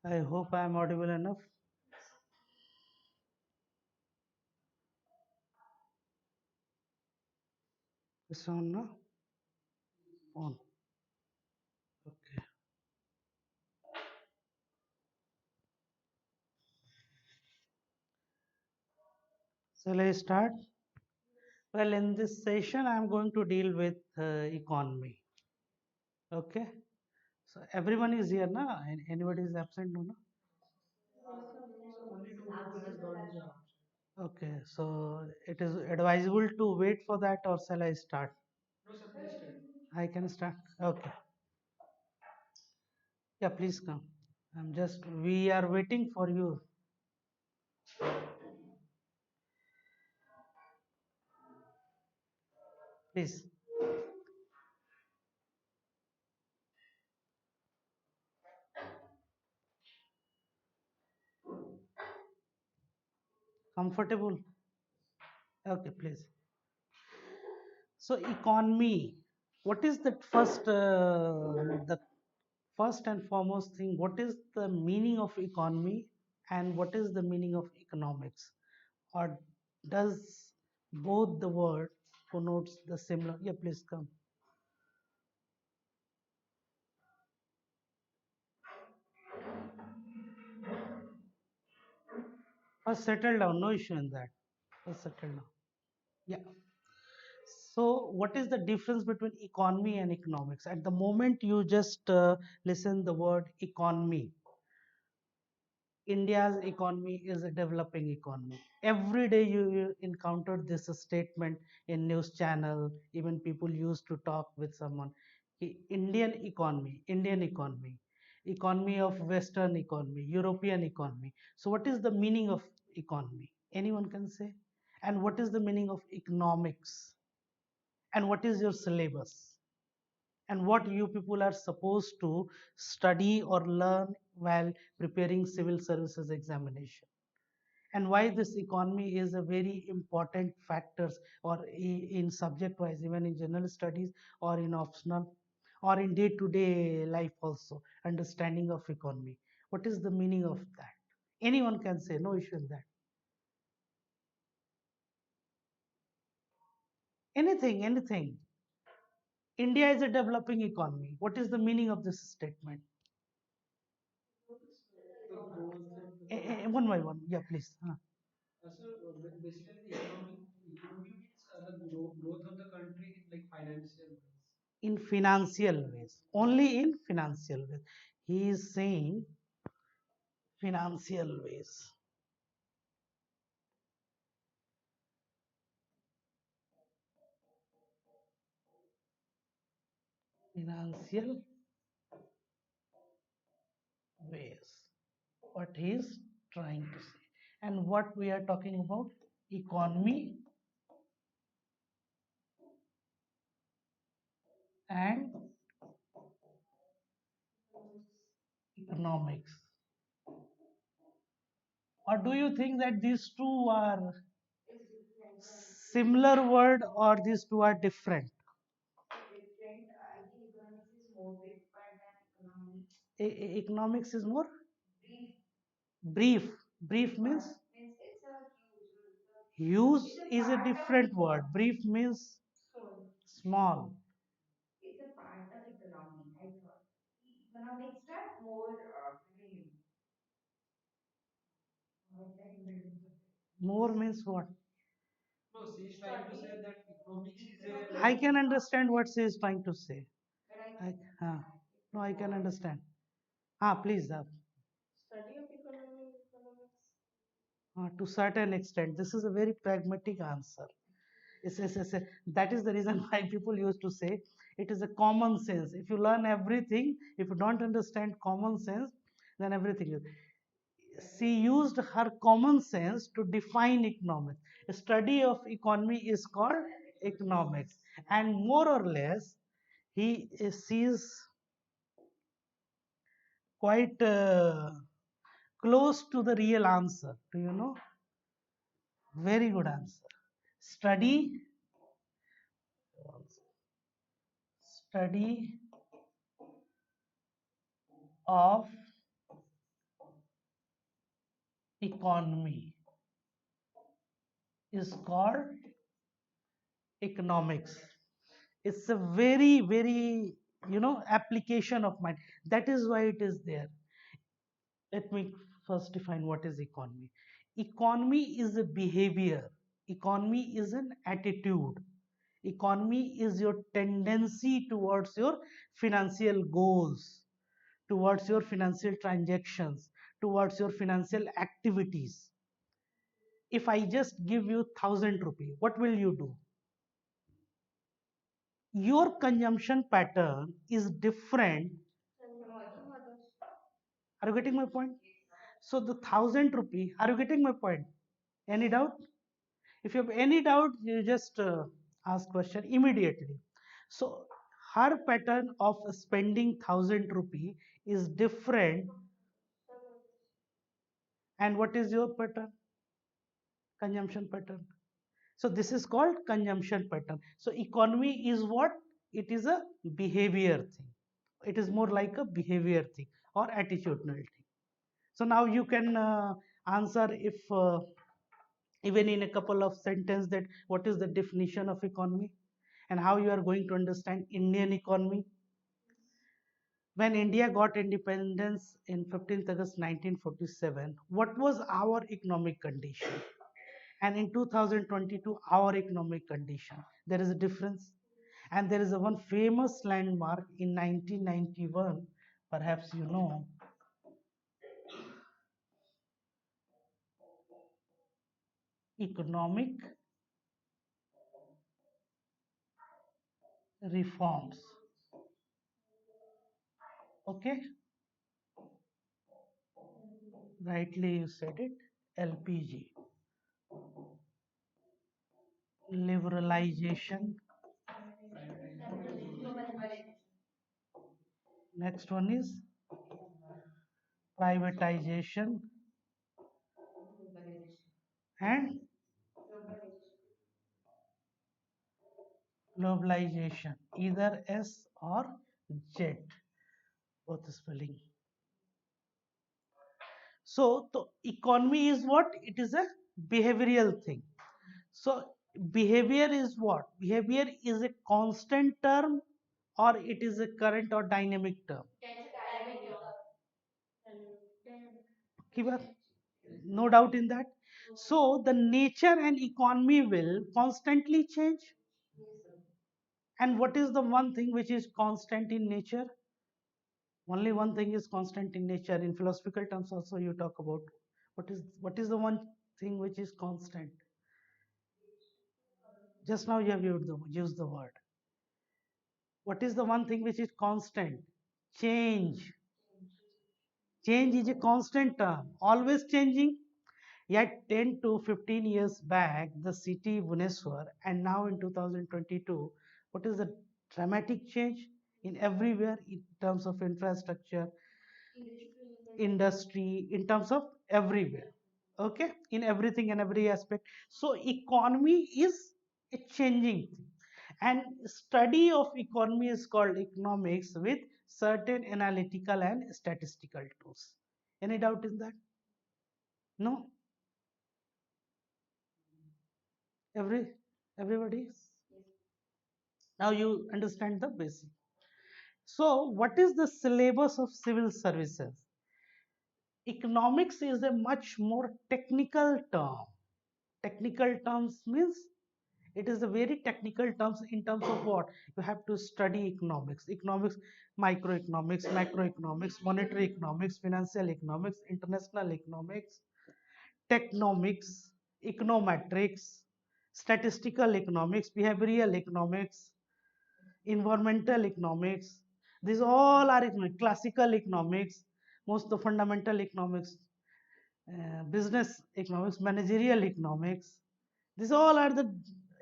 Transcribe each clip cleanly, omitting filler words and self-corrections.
I hope I am audible enough. It's on now? On. Okay. Shall I start? Well, in this session, I am going to deal with economy. Okay. So everyone is here, na? Anybody is absent, no? Okay. So it is advisable to wait for that, or shall I start? I can start. Okay. Yeah, please come. We are waiting for you. Please. Comfortable? Okay, please. So economy, what is the first and foremost thing? What is the meaning of economy, and what is the meaning of economics? Or does both the word connotes the similar? Yeah, please come. First settle down. No issue in that. First settle down. Yeah. So, what is the difference between economy and economics? At the moment you just listen the word economy, India's economy is a developing economy. Every day you encounter this statement in news channel. Even people used to talk with someone. Indian economy, economy of Western economy, European economy. So, what is the meaning of economy? Anyone can say. And what is the meaning of economics? And what is your syllabus? And what you people are supposed to study or learn while preparing civil services examination, and why this economy is a very important factors, or in subject wise, even in general studies, or in optional, or in day to day life also, understanding of economy. What is the meaning of that? Anyone can say, no issue in that. Anything. India is a developing economy. What is the meaning of this statement? One by one. Yeah, please. In financial ways. Only in financial ways. He is saying financial ways. Financial ways. What he is trying to say. And what we are talking about? Economy and economics. Or do you think that these two are similar word, or these two are different? Economics is more brief. Brief means huge is a different word. Brief means small. More means what? I can understand what she is trying to say. No, I can understand. Please. To certain extent, this is a very pragmatic answer. That is the reason why people used to say it is a common sense. If you learn everything, if you don't understand common sense, then everything is. she used her common sense to define economics. A study of economy is called economics, and more or less, she's quite close to the real answer. Do you know? Very good answer. Study, study of economy is called economics. It's a very application of mind. That is why it is there. Let me first define what is economy. Economy is a behavior. Economy is an attitude. Economy is your tendency towards your financial goals, towards your financial transactions, towards your financial activities. If I just give you 1,000 rupees, what will you do? Your consumption pattern is different. Are you getting my point? So the 1,000 rupee, are you getting my point? Any doubt? If you have any doubt, you just ask question immediately. So her pattern of spending 1,000 rupee is different. And what is your pattern? Consumption pattern. So this is called consumption pattern. So economy is what? It is a behavior thing. It is more like a behavior thing or attitudinal thing. So now you can answer if even in a couple of sentences that what is the definition of economy and how you are going to understand Indian economy. When India got independence in 15th August 1947, what was our economic condition? And in 2022, our economic condition. There is a difference. And there is a one famous landmark in 1991, perhaps you know, economic reforms. Okay, rightly you said it. LPG, liberalization. Next one is privatization and globalization, either S or Z, both spelling. So the economy is what? It is a behavioral thing. So behavior is what? Behavior is a constant term or it is a current or dynamic term? No doubt in that. So the nature and economy will constantly change. And what is the one thing which is constant in nature? Only one thing is constant in nature. In philosophical terms also you talk about what is the one thing which is constant. Just now you have used the word. What is the one thing which is constant? Change. Change is a constant term, always changing. Yet 10 to 15 years back, the city Bhubaneswar, and now in 2022, what is the dramatic change in everywhere in terms of infrastructure, industry, in terms of everywhere. Okay, in everything and every aspect. So economy is a changing thing, and study of economy is called economics with certain analytical and statistical tools. Any doubt in that? No? Everybody? Now you understand the basic. So what is the syllabus of civil services? Economics is a much more technical term. Technical terms means it is a very technical terms in terms of what? You have to study economics, microeconomics, macroeconomics, monetary economics, financial economics, international economics, technomics, econometrics, statistical economics, behavioral economics, environmental economics. These all are economics, classical economics, most of the fundamental economics. business economics, managerial economics. These all are the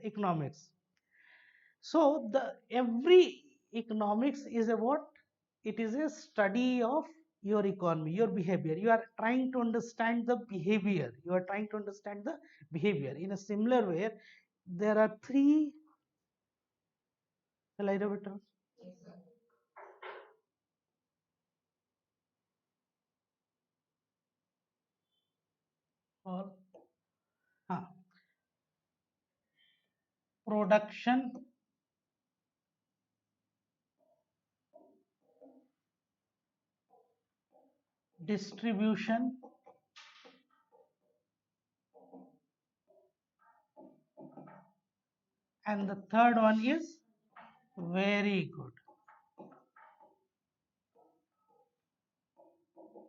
economics. So the every economics is a what? It is a study of your economy, your behavior. You are trying to understand the behavior. You are trying to understand the behavior. In a similar way, there are three. Shall I read it out? Or ah, production, distribution, and the third one is very good.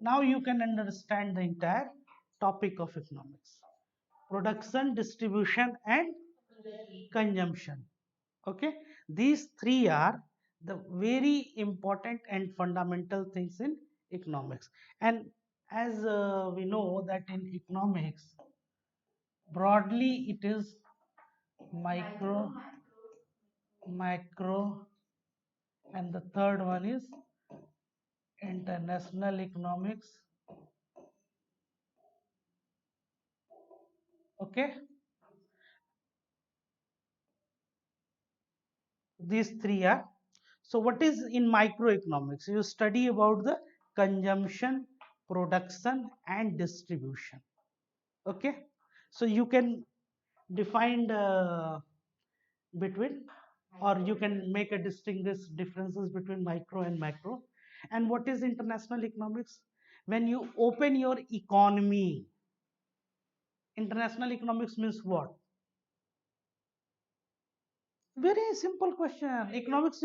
Now you can understand the entire topic of economics: production, distribution, and consumption. Okay, these three are the very important and fundamental things in economics. And as we know that in economics, broadly it is micro, macro, and the third one is international economics. Okay, these three are. So what is in microeconomics? You study about the consumption, production, and distribution. Okay, so you can define between, or you can make a distinguish differences between micro and macro. And what is international economics? When you open your economy, international economics means what? Very simple question. Economics,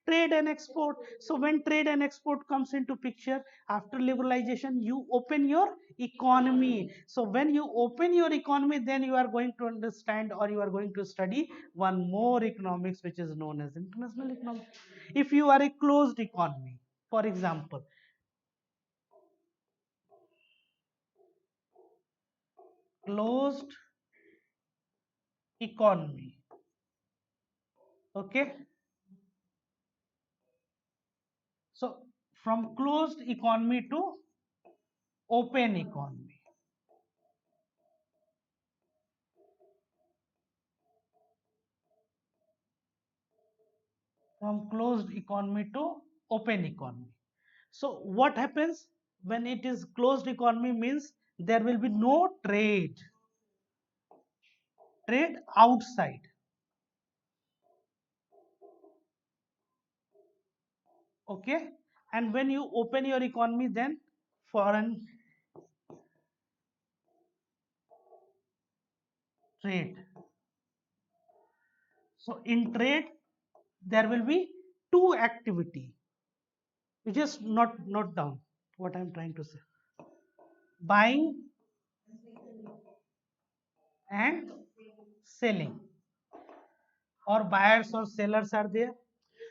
trade and export. So when trade and export comes into picture, after liberalization, you open your economy. So when you open your economy, then you are going to understand, or you are going to study one more economics, which is known as international economics. If you are a closed economy, for example, closed economy. Okay. So from closed economy to open economy. From closed economy to open economy. So what happens when it is closed economy means there will be no trade outside. Okay, and when you open your economy, then foreign trade. So in trade there will be two activity. You just note down what I'm trying to say: buying and selling, or buyers or sellers are there.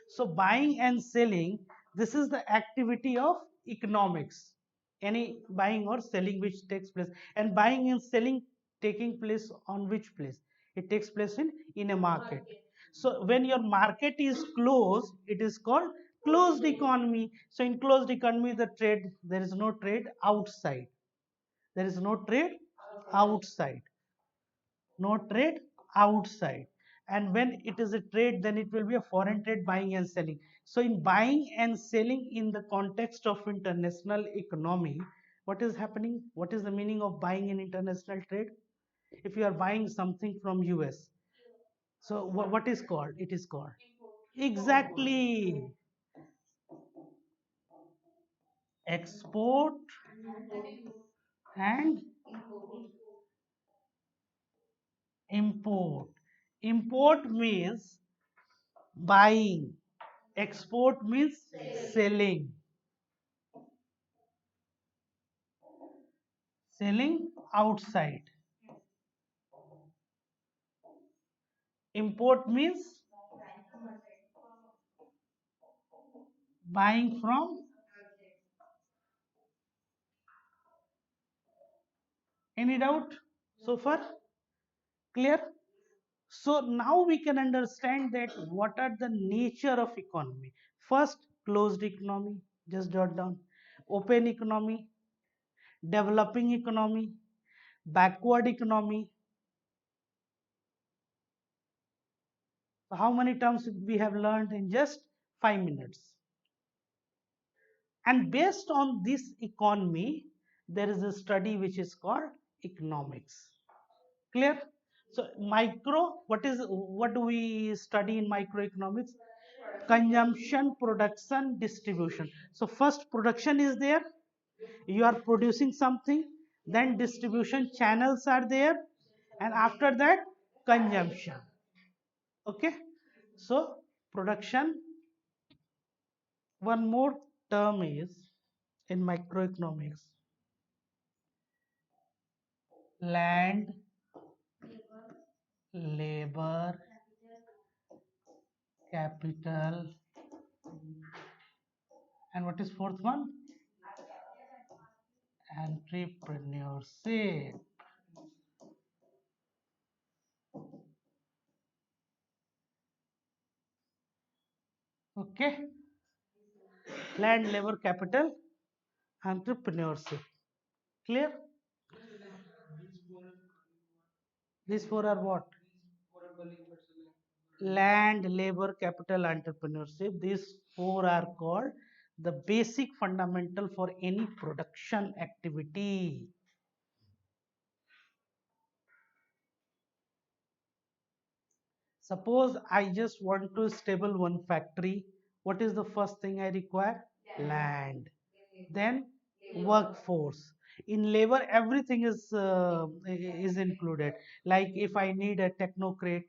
So buying and selling, this is the activity of economics. Any buying or selling which takes place, and buying and selling taking place on which place? It takes place in a market. So when your market is closed, it is called closed economy. So in closed economy, there is no trade outside. There is no trade outside. No trade outside. And when it is a trade, then it will be a foreign trade, buying and selling. So in buying and selling in the context of international economy, what is happening? What is the meaning of buying in international trade? If you are buying something from US, so what is called? It is called exactly export and import. Import means buying, export means selling. Selling outside. Import means buying from Any doubt so far? Clear? So now we can understand that what are the nature of economy. First, closed economy, just jot down. Open economy, developing economy, backward economy. So how many terms we have learned in just 5 minutes? And based on this economy, there is a study which is called economics. Clear? So micro, what do we study in microeconomics? Consumption, production, distribution. So first production is there, you are producing something, then distribution channels are there, and after that consumption. Okay, so production. One more term is in microeconomics: land, labor, capital, and what is fourth one? Entrepreneurship. Okay, land, labor, capital, entrepreneurship. Clear? These four are what? Land, labor, capital, entrepreneurship. These four are called the basic fundamental for any production activity. Suppose I just want to stable one factory. What is the first thing I require? Land. Then workforce. In labor, everything is included. Like if I need a technocrat,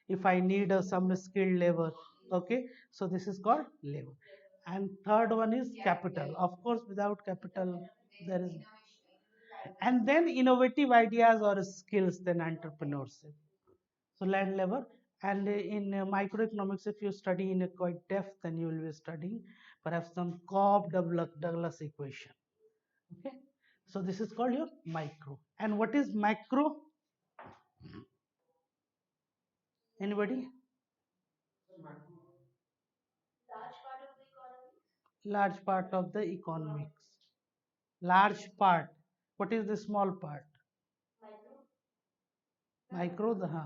if I need some skilled labor. Okay, so this is called labor. And third one is capital. Of course, without capital, there is. And then innovative ideas or skills, then entrepreneurship. So land, labor, and in microeconomics, if you study in a quite depth, then you will be studying perhaps some Cobb Douglas equation. Okay, so this is called your micro. And what is macro? Anybody? Large part of the economics. Large part. What is the small part? Micro, the huh?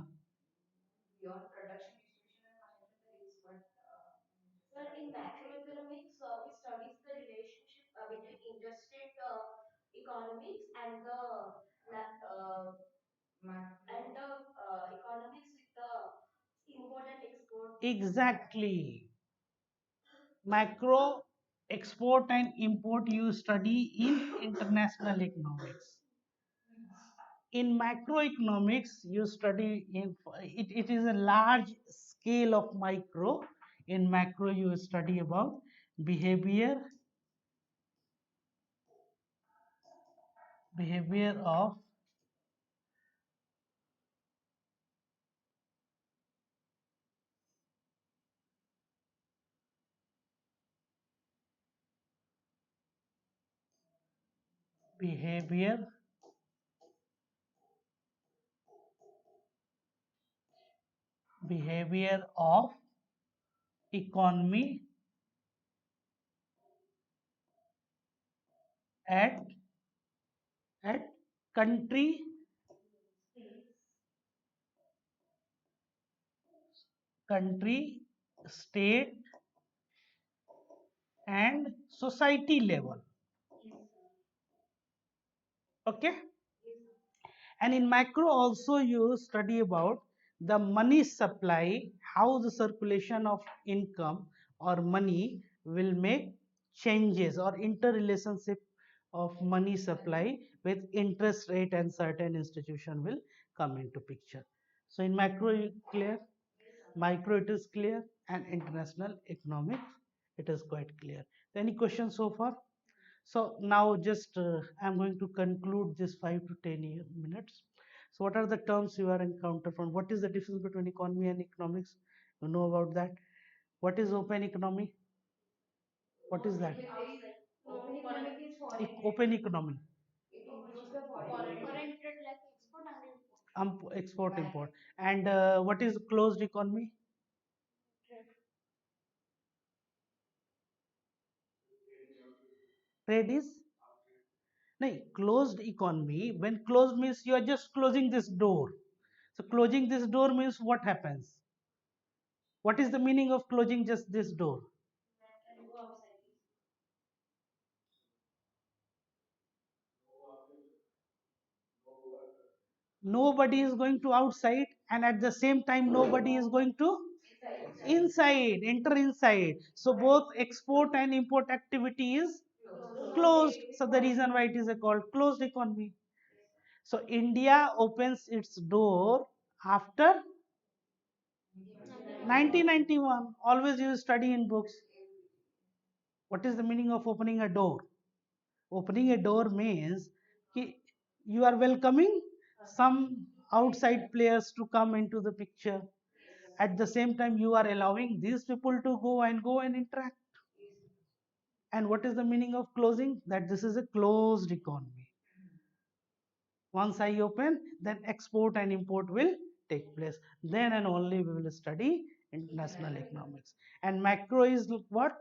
Exactly. Macro, export and import you study in international economics. In macroeconomics, you study it is a large scale of micro. In macro, you study about behavior behavior of behavior behavior of economy at at country, state, and society level. Okay, and in macro also you study about the money supply, how the circulation of income or money will make changes, or interrelationship of money supply with interest rate, and certain institution will come into picture. So in macro clear, micro it is clear, and international economics it is quite clear. Any questions so far? So now just I'm going to conclude this 5 to 10 minutes. So what are the terms you are encounter from? What is the difference between economy and economics? You know about that. What is open economy? What is that? Open economy. Export import. And what is closed economy? Trade is no, closed economy. When closed means you are just closing this door. So closing this door means what happens? What is the meaning of closing just this door? Nobody is going to outside, and at the same time nobody is going to inside, enter inside. So both export and import activity is closed. So the reason why it is a called closed economy. So India opens its door after 1991. Always you study in books. What is the meaning of opening a door? Opening a door means you are welcoming some outside players to come into the picture. At the same time, you are allowing these people to go and interact. And what is the meaning of closing? That this is a closed economy. Once I open, then export and import will take place. Then and only we will study international economics. And macro is what?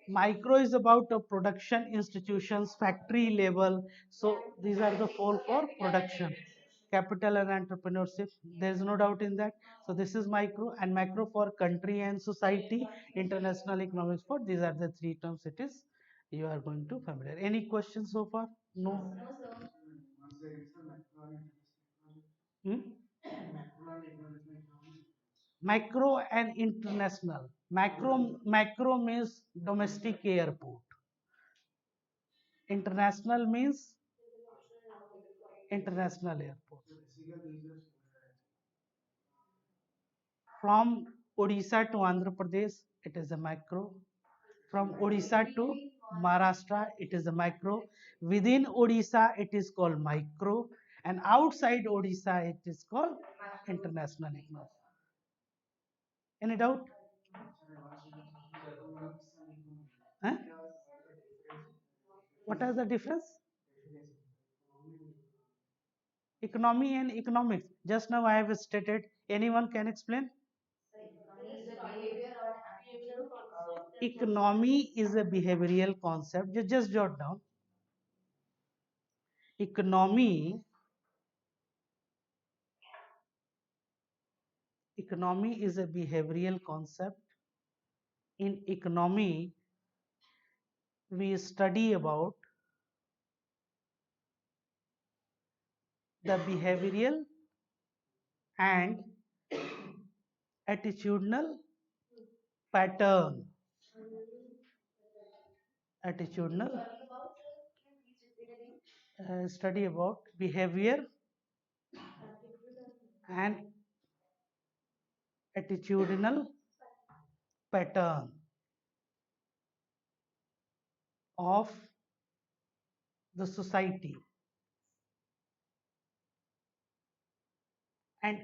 Micro is about production institutions, factory level. So these are the four for production, capital and entrepreneurship. There is no doubt in that. So this is micro, and macro for country and society, international economics for these are the three terms it is you are going to familiar. Any questions so far? No. Hmm? Macro and international. Macro means domestic airport. International means international airport. From Odisha to Andhra Pradesh, it is a macro. From Odisha to Maharashtra, it is a macro. Within Odisha, it is called micro. And outside Odisha, it is called international economics. Any doubt? Huh? What is the difference? Economy and economics. Just now I have stated. Anyone can explain? Economy is a behavioral concept. Just jot down. Economy, economy is a behavioral concept. In economy, we study about the behavioral and attitudinal pattern. Attitudinal study about behavior and attitudinal pattern of the society. And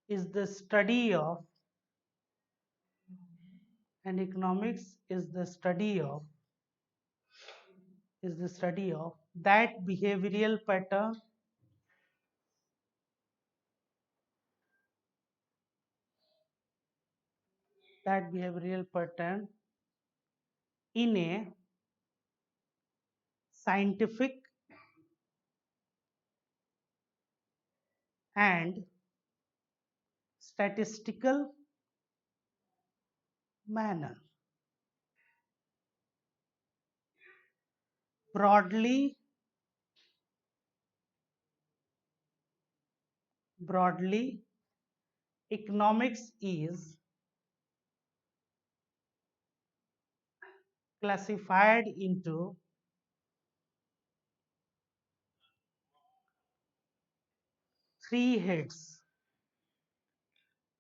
is the study of economics is the study of that behavioral pattern in a scientific and statistical manner. Broadly, economics is classified into three heads.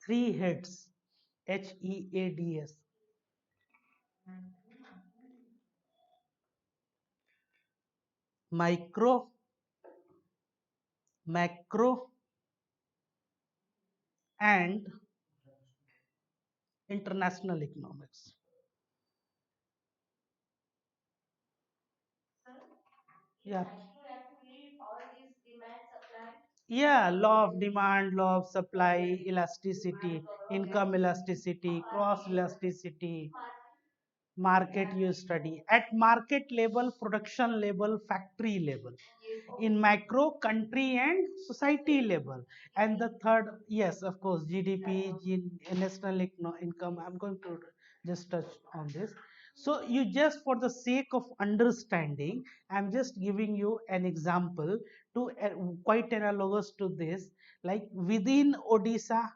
Three heads. HEADS. Micro, macro, and international economics. Yeah. Yeah, law of demand, law of supply, elasticity, income elasticity, cross elasticity, market you study at market level, production level, factory level, in macro, country and society level. And the third, yes, of course, GDP, national income. I'm going to just touch on this. So you, just for the sake of understanding, I'm just giving you an example to quite analogous to this. Like within Odisha,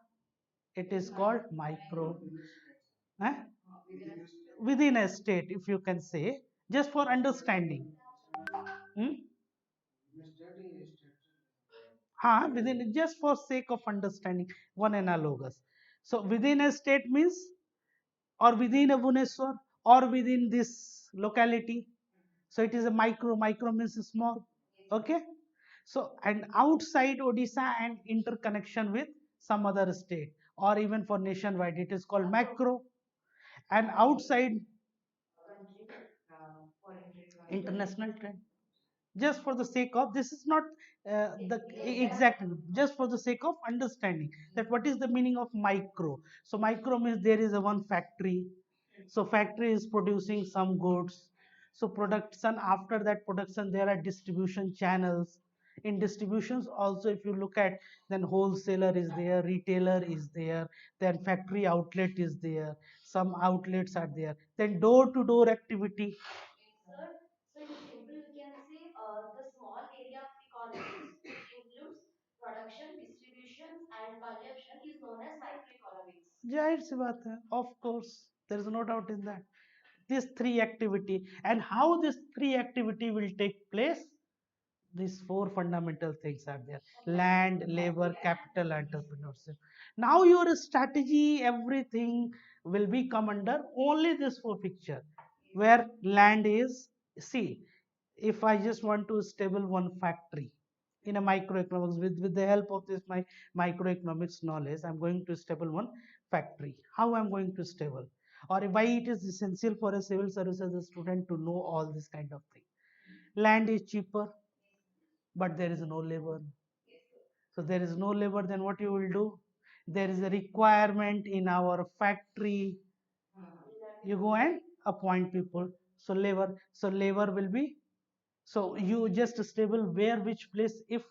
it is called micro. Huh? Within a state, if you can say, just for understanding. Hmm? Within, just for sake of understanding, one analogous. So within a state means, or within a Bhubaneswar, or within this locality. So it is a micro. Micro means small. Okay. So and outside Odisha and interconnection with some other state, or even for nationwide, it is called macro. And outside, international trend. Just for the sake of, this is not the exact, just for the sake of understanding that what is the meaning of micro. So micro means there is a one factory, so factory is producing some goods. So production, after that production there are distribution channels. In distributions also, if you look at, then wholesaler is there, retailer is there, then factory outlet is there, some outlets are there, then door to door activity. जाहिर सी बात है, of course, there is no doubt in that. These three activity, and how this three activity will take place, these four fundamental things are there: land, labor, capital, entrepreneurship. Now your strategy, everything will be come under only this four picture, where land is, see, if I just want to stable one factory in a microeconomics, with the help of this my microeconomics knowledge, I'm going to stable one factory. How I'm going to stable, or why it is essential for a civil service as a student to know all this kind of thing. Land is cheaper, but there is no labor. So there is no labor, then what you will do? There is a requirement in our factory. You go and appoint people. So labor will be, so you just stable where, which place. If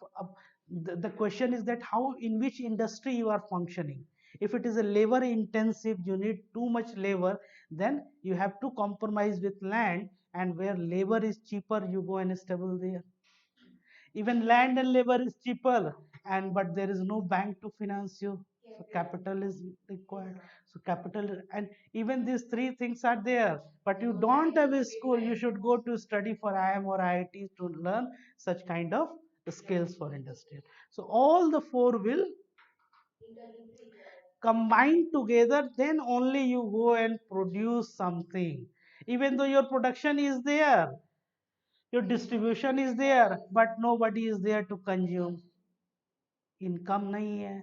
the question is that how, in which industry you are functioning. If it is a labor intensive, you need too much labor, then you have to compromise with land, and where labor is cheaper, you go and stable there. Even land and labor is cheaper, and but there is no bank to finance you, so capital is required. So capital, and even these three things are there, but you don't have a school, you should go to study for IIM or IIT to learn such kind of skills for industrial. So all the four will combine together, then only you go and produce something. Even though your production is there, your distribution is there, but nobody is there to consume. Income nahi hai.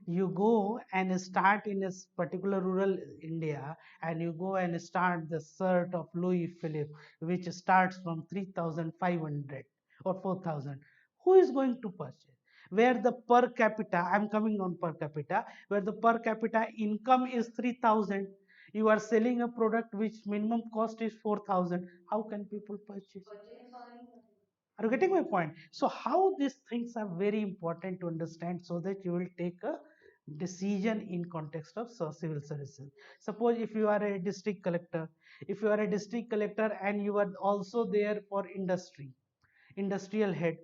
You go and start in a particular rural India, and you go and start the shirt of Louis Philippe, which starts from 3,500 or 4,000. Who is going to purchase? Where the per capita, I'm coming on per capita, where the per capita income is 3,000. You are selling a product which minimum cost is 4,000. How can people purchase? Are you getting my point? So how these things are very important to understand, so that you will take a decision in context of civil services. Suppose if you are a district collector, if you are a district collector and you are also there for industry, industrial head,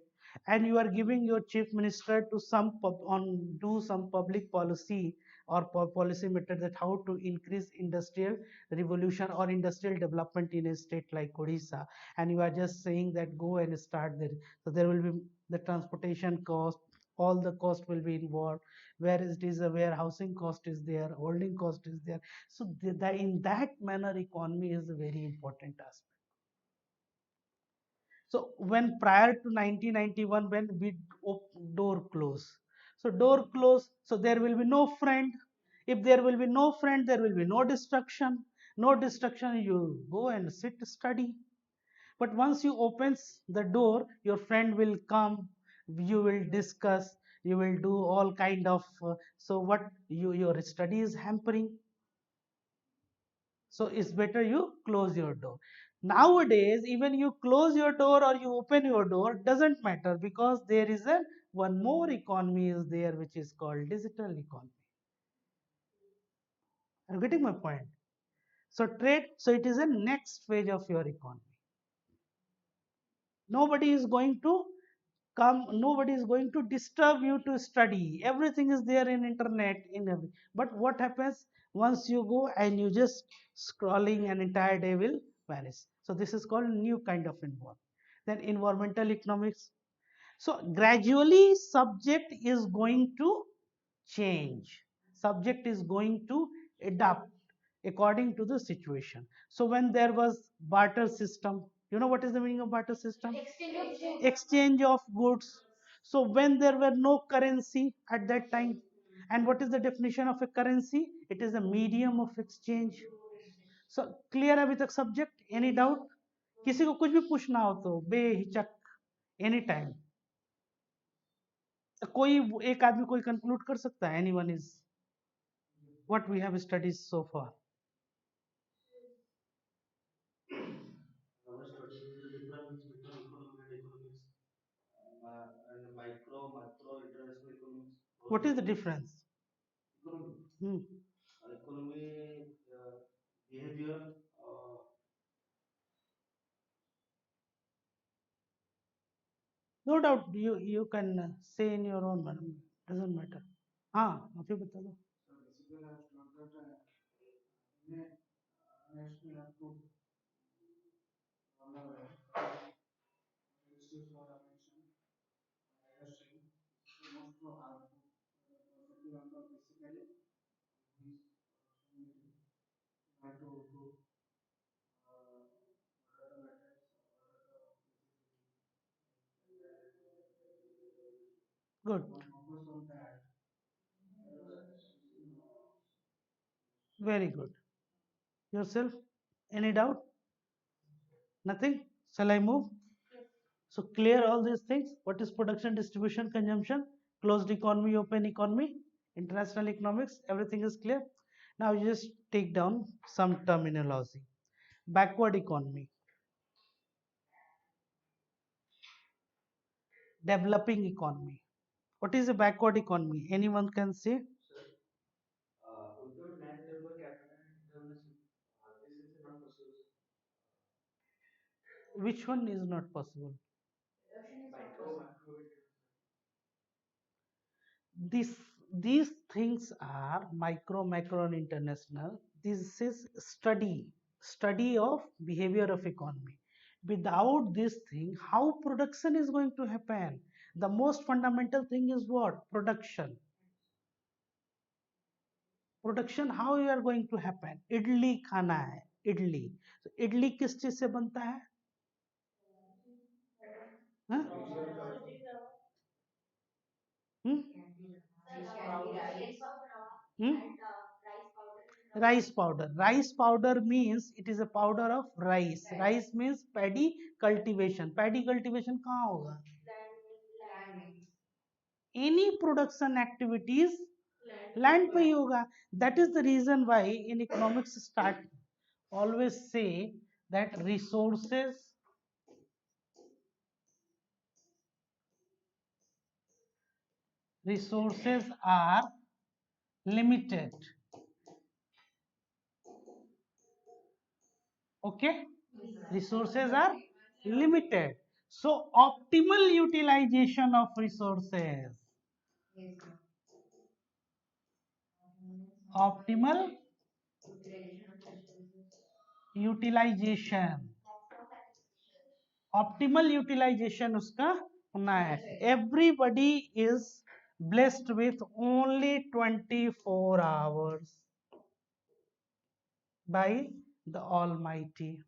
and you are giving your chief minister to on do some public policy, or policy matter, that how to increase industrial revolution or industrial development in a state like Odisha, and you are just saying that go and start there. So there will be the transportation cost, all the cost will be involved, where it is a warehousing cost is there, holding cost is there. So in that manner, economy is a very important aspect. So when prior to 1991, when we door close, so door close, so there will be no friend. If there will be no friend, there will be no destruction. No destruction, you go and sit study. But once you opens the door, your friend will come, you will discuss, you will do all kind of so what your study is hampering. So it's better you close your door. Nowadays even you close your door or you open your door doesn't matter, because there is a one more economy is there, which is called digital economy. Are you getting my point? So trade, so it is a next phase of your economy. Nobody is going to come, nobody is going to disturb you to study, everything is there in internet in every. But what happens once you go and you just scrolling, an entire day will vanish. So this is called new kind of environment. Then environmental economics. So gradually subject is going to change, subject is going to adapt according to the situation. So when there was barter system, you know what is the meaning of barter system? Exchange of goods. So when there were no currency at that time, and what is the definition of a currency? It is a medium of exchange. So clear अभी तक subject? Any doubt? किसी को कुछ भी पूछना हो तो बेहिचक एनी टाइम, कोई एक आदमी कोई कंक्लूड कर सकता है, anyone is what we have studies so far. What is the difference? Hmm. No doubt you can say in your own manner, doesn't matter. हाँ आप ही बता दो. Good. Very good. Yourself? Any doubt? Nothing? Shall I move? So clear all these things. What is production, distribution, consumption, closed economy, open economy, international economics, everything is clear. Now you just take down some terminology. Backward economy, developing economy. What is a backward economy? Anyone can say? Which one is not possible? This, these things are micro, macro, and international. This is study of behavior of economy. Without this thing, how production is going to happen? The most fundamental thing is what? Production. Production, how you are going to happen? Idli खाना है, इडली. तो इडली किस चीज से बनता है? हाँ? Hmm? Hmm? Rice powder. Rice powder means it is a powder of rice. Rice means paddy cultivation. Paddy cultivation कहाँ होगा? Any production activities land पे ही होगा. That is the reason why in economics start always say that resources are limited. Okay, resources are limited. So optimal utilization of resources, optimal utilization, optimal utilization उसका होना है. Everybody is blessed with only 24 hours by the Almighty.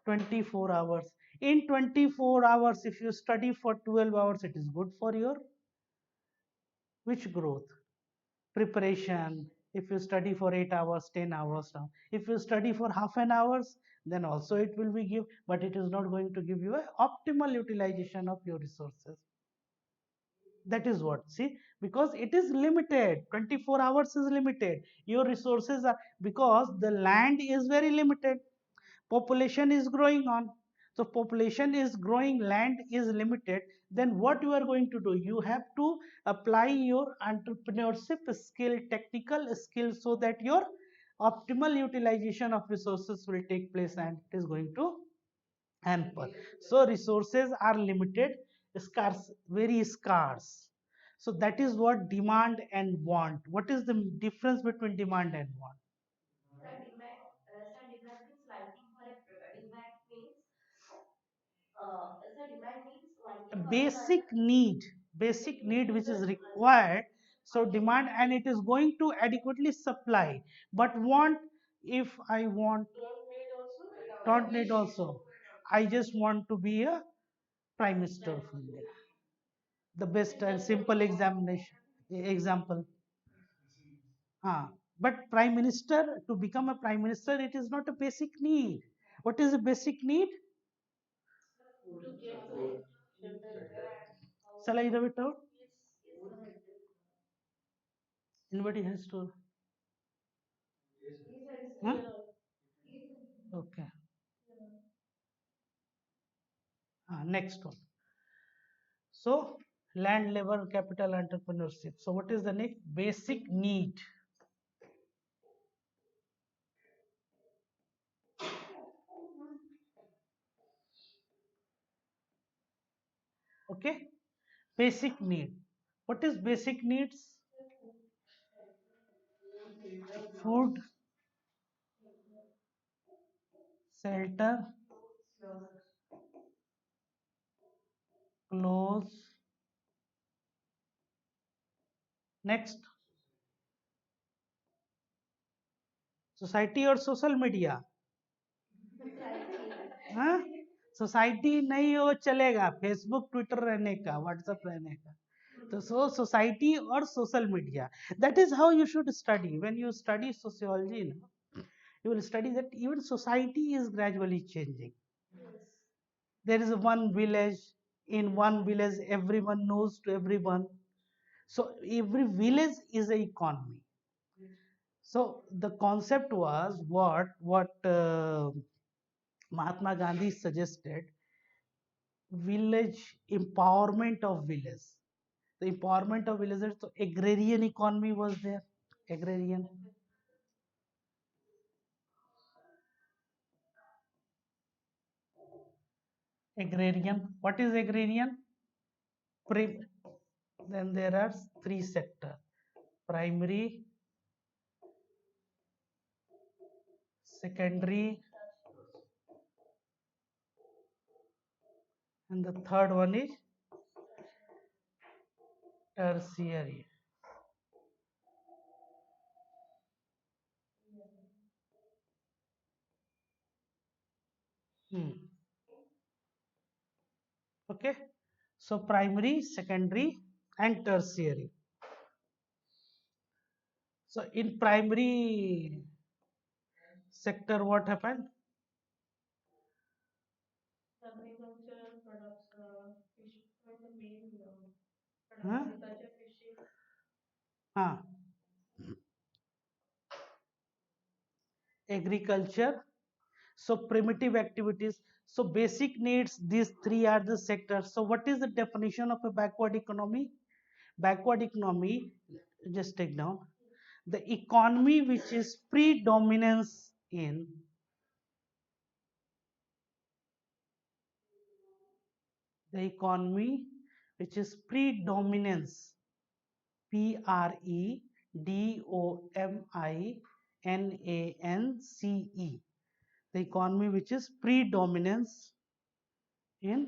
24 hours. In 24 hours, if you study for 12 hours, it is good for your which growth? Preparation, If you study for 8 hours, 10 hours now, if you study for half an hours, then also it will be give, but it is not going to give you a optimal utilization of your resources. That is what, see, because it is limited, 24 hours is limited, your resources are, because the land is very limited, population is growing on, so population is growing, land is limited, then what you are going to do, you have to apply your entrepreneurship skill, technical skill, so that your optimal utilization of resources will take place, and it is going to ample. So resources are limited, scarce, very scarce. So that is what demand and want. What is the difference between demand and want? Basic need, basic need which is required. So demand, and it is going to adequately supply. But want, if I want, don't need also, I just want to be a prime minister of India, the best and simple examination example. But prime minister, to become a prime minister, it is not a basic need. What is a basic need? Shall I read it out? Anybody has to? Huh? Okay. Next one. So land, labor, capital, entrepreneurship. So what is the next? Basic need. Okay. Basic need. What is basic needs? Food, shelter, clothes. Next, society or social media? हाँ? Society नहीं हो चलेगा, Facebook Twitter रहने का, WhatsApp रहने का, तो सो society और social media, that is how you should study when you study sociology, you will study that even society is gradually changing. There is one village, in one village everyone knows to everyone, so every village is a economy. So the concept was what Mahatma Gandhi suggested, village empowerment of village, the empowerment of villagers. So agrarian economy was there, agrarian. Agrarian, what is agrarian? Prim, then there are three sectors: primary, secondary, and the third one is tertiary. Hmm. Okay, so primary, secondary, and tertiary. So in primary sector, what happened? Huh? Huh. Agriculture. So primitive activities. So basic needs, these three are the sectors. So what is the definition of a backward economy? Backward economy, just take down, the economy which is predominance in, the economy which is predominance, predominance, the economy which is predominance in,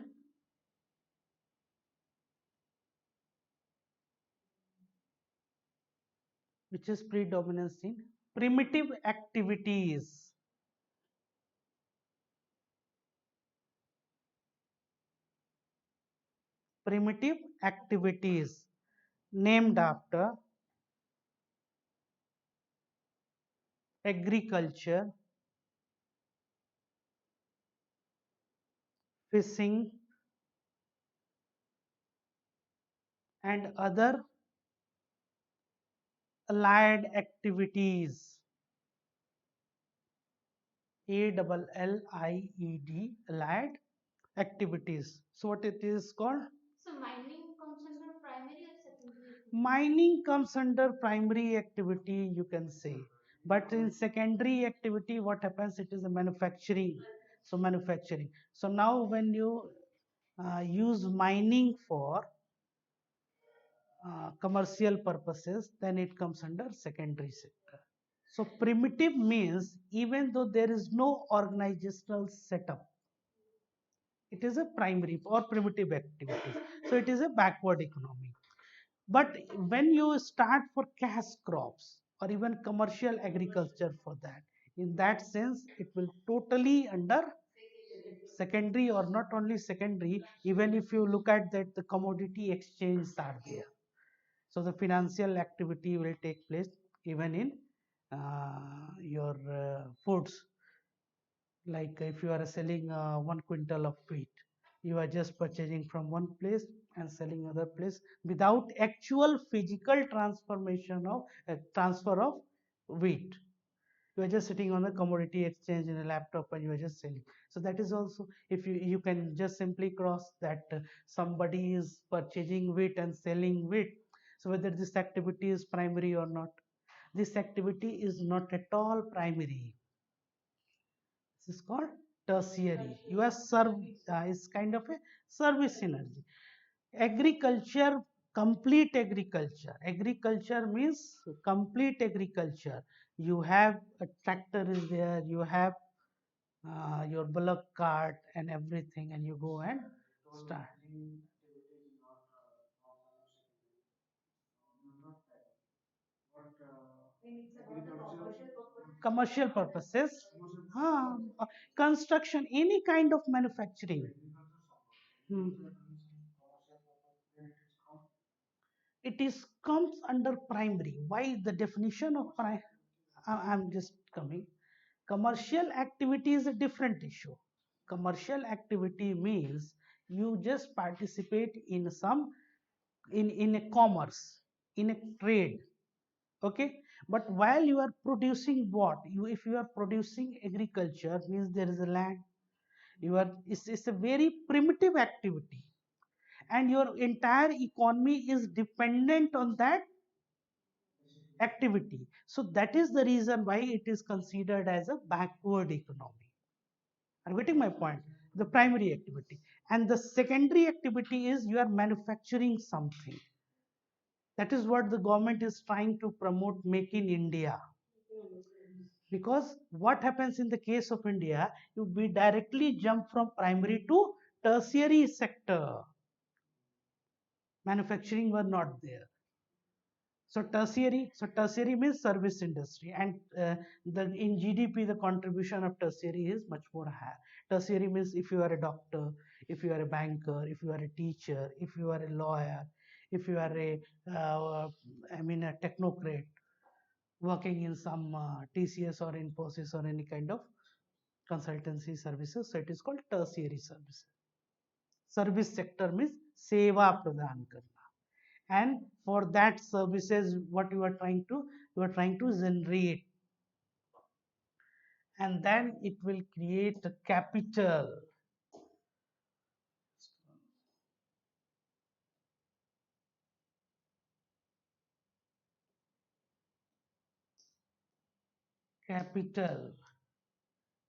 which is predominance in primitive activities, primitive activities named after agriculture, fishing, and other allied activities. ALLIED, allied activities. So what it is called? Mining comes under primary activity, you can say. But in secondary activity, what happens? It is a manufacturing. So manufacturing. So now when you use mining for commercial purposes, then it comes under secondary sector. So primitive means even though there is no organizational setup, it is a primary or primitive activity. So it is a backward economy. But when you start for cash crops or even commercial agriculture for that, in that sense, it will totally under secondary, or not only secondary, even if you look at that, the commodity exchanges are there. So the financial activity will take place even in your foods. Like if you are selling 1 quintal of wheat, you are just purchasing from one place and selling other place without actual physical transformation of transfer of wheat. You are just sitting on a commodity exchange in a laptop and you are just selling. So that is also, if you can just simply cross that somebody is purchasing wheat and selling wheat. So whether this activity is primary or not, this activity is not at all primary. This is called tertiary. You are is kind of a service synergy. Agriculture, complete agriculture. Agriculture means complete agriculture. You have a tractor is there, you have your bullock cart and everything, and you go and start. Commercial purposes, construction, any kind of manufacturing. Hmm. It is comes under primary. Why the definition of primary? I'm just coming. Commercial activity is a different issue. Commercial activity means you just participate in some in a commerce, in a trade. Okay, but while you are producing what you, if you are producing agriculture, means there is a land. You are, it's a very primitive activity, and your entire economy is dependent on that activity. So that is the reason why it is considered as a backward economy. Are you getting my point? The primary activity. And the secondary activity is you are manufacturing something. That is what the government is trying to promote, make in India. Because what happens in the case of India, you be directly jump from primary to tertiary sector. Manufacturing were not there. So tertiary means service industry, and the in GDP the contribution of tertiary is much more higher. Tertiary means if you are a doctor, if you are a banker, if you are a teacher, if you are a lawyer, if you are a a technocrat working in some TCS or Infosys or any kind of consultancy services. So it is called tertiary services. Service sector means seva pradhan karna, and for that services what you are trying to generate, and then it will create a capital.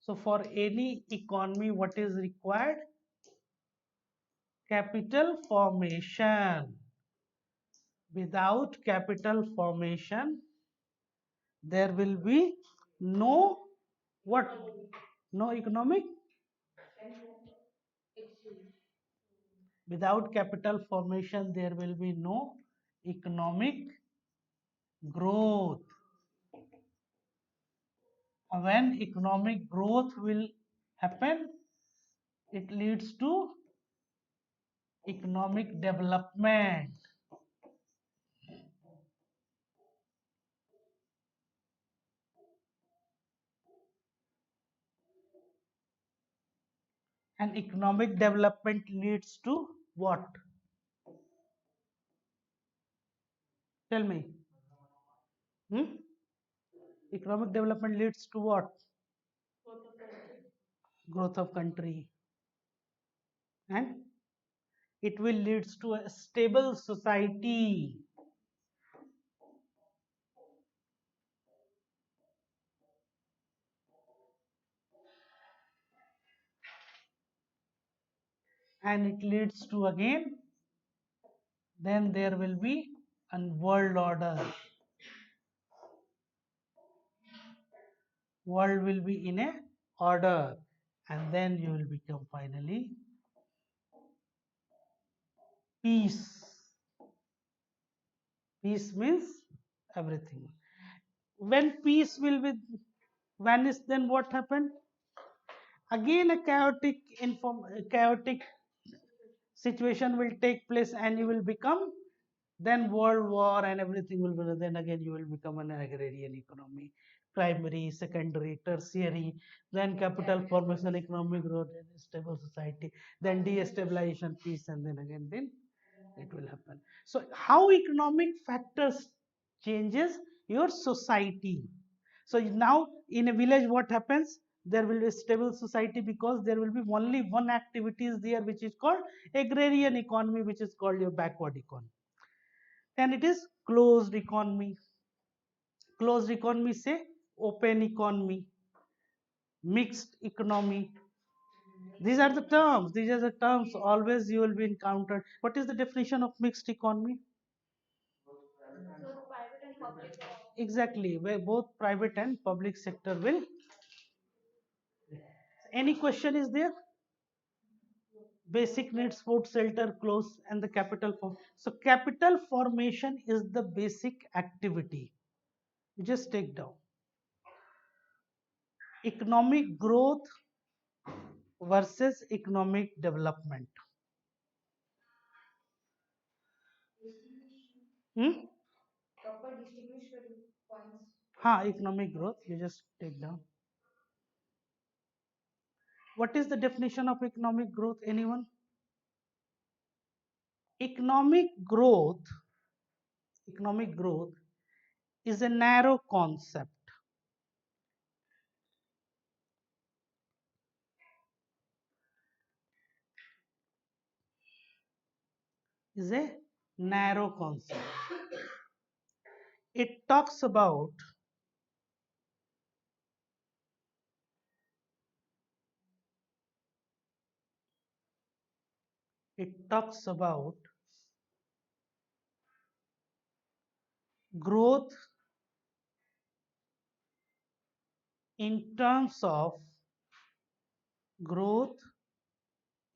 So for any economy what is required? Capital formation. Without capital formation there will be no what? No economic. Without capital formation there will be no economic growth. When economic growth will happen, it leads to economic development. And economic development leads to what? Tell me. Hmm? Economic development leads to what? Growth of country. And it will leads to a stable society. And it leads to again, then there will be a world order. World will be in a order, and then you will become finally peace. Peace means everything. When peace will be vanish, then what happened? Again a chaotic situation will take place, and you will become, then world war and everything will be, then again you will become an agrarian economy, primary, secondary, tertiary, then capital formation, economic growth, then stable society, then destabilization, peace, and then it will happen. So how economic factors changes your society. So now in a village what happens, there will be a stable society because there will be only one activity is there, which is called agrarian economy, which is called your backward economy. Then it is closed economy. Closed economy say open economy, mixed economy. These are the terms. These are the terms always you will be encountered. What is the definition of mixed economy? Exactly, where both private and public sector will. Any question is there? Basic needs, food, shelter, clothes, and the capital form. So capital formation is the basic activity. You just take down. Economic growth versus economic development. Hmm? Economic growth. You just take down. What is the definition of economic growth? Anyone? Economic growth. Economic growth is a narrow concept. Is a narrow concept. It talks about it talks about growth in terms of growth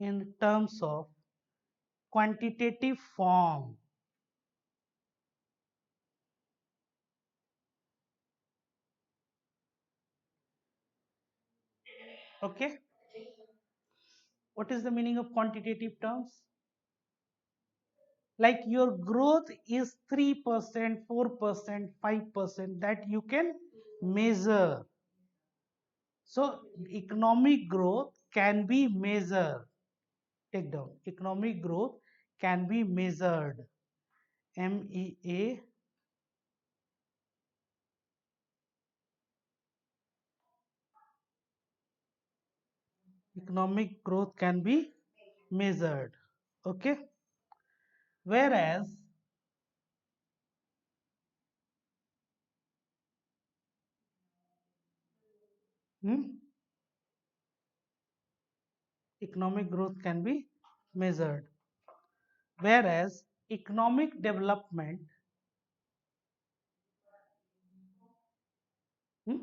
in terms of quantitative form. Okay, what is the meaning of quantitative terms? Like your growth is 3%, 4%, 5%, that you can measure. So economic growth can be measured. Take down. Economic growth can be measured. MEA. Economic growth can be measured. Okay. Whereas hmm, economic growth can be measured. Whereas economic development hmm,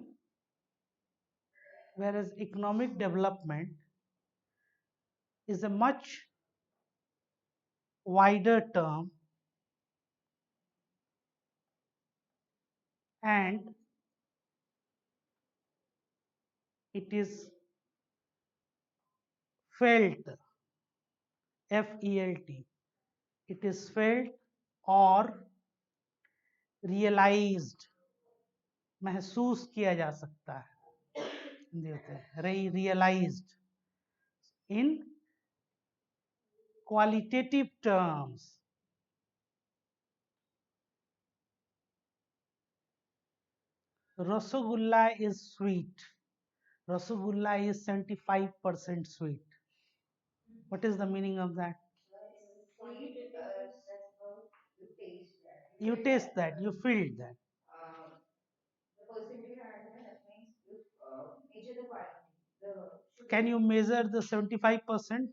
whereas economic development is a much wider term, and it is felt, FELT, it is felt or realized, महसूस किया जा सकता है, हिंदी होते हैं realized. in qualitative terms. Rasagulla is sweet. Rasagulla is 75% sweet. What is the meaning of that? You taste that, you feel that. Can you measure the 75%,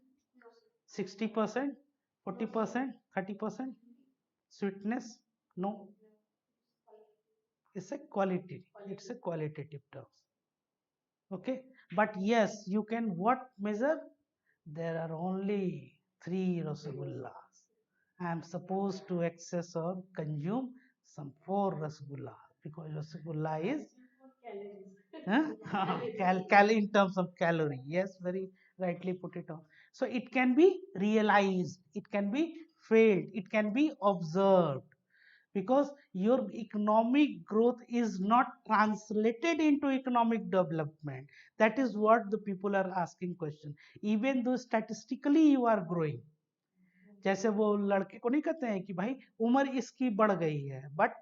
60%, 40%, 30% sweetness? No, it's a qualitative term. Okay, but yes, you can what measure? There are only three rasagullas. I am supposed to access or consume some four rasgulla, because rasgulla is huh? In terms of calorie. Yes, very rightly put it on. So it can be realized, it can be felt, it can be observed, because your economic growth is not translated into economic development. That is what the people are asking question. Even though statistically you are growing, जैसे वो लड़के को नहीं कहते हैं कि भाई उम्र इसकी बढ़ गई है, बट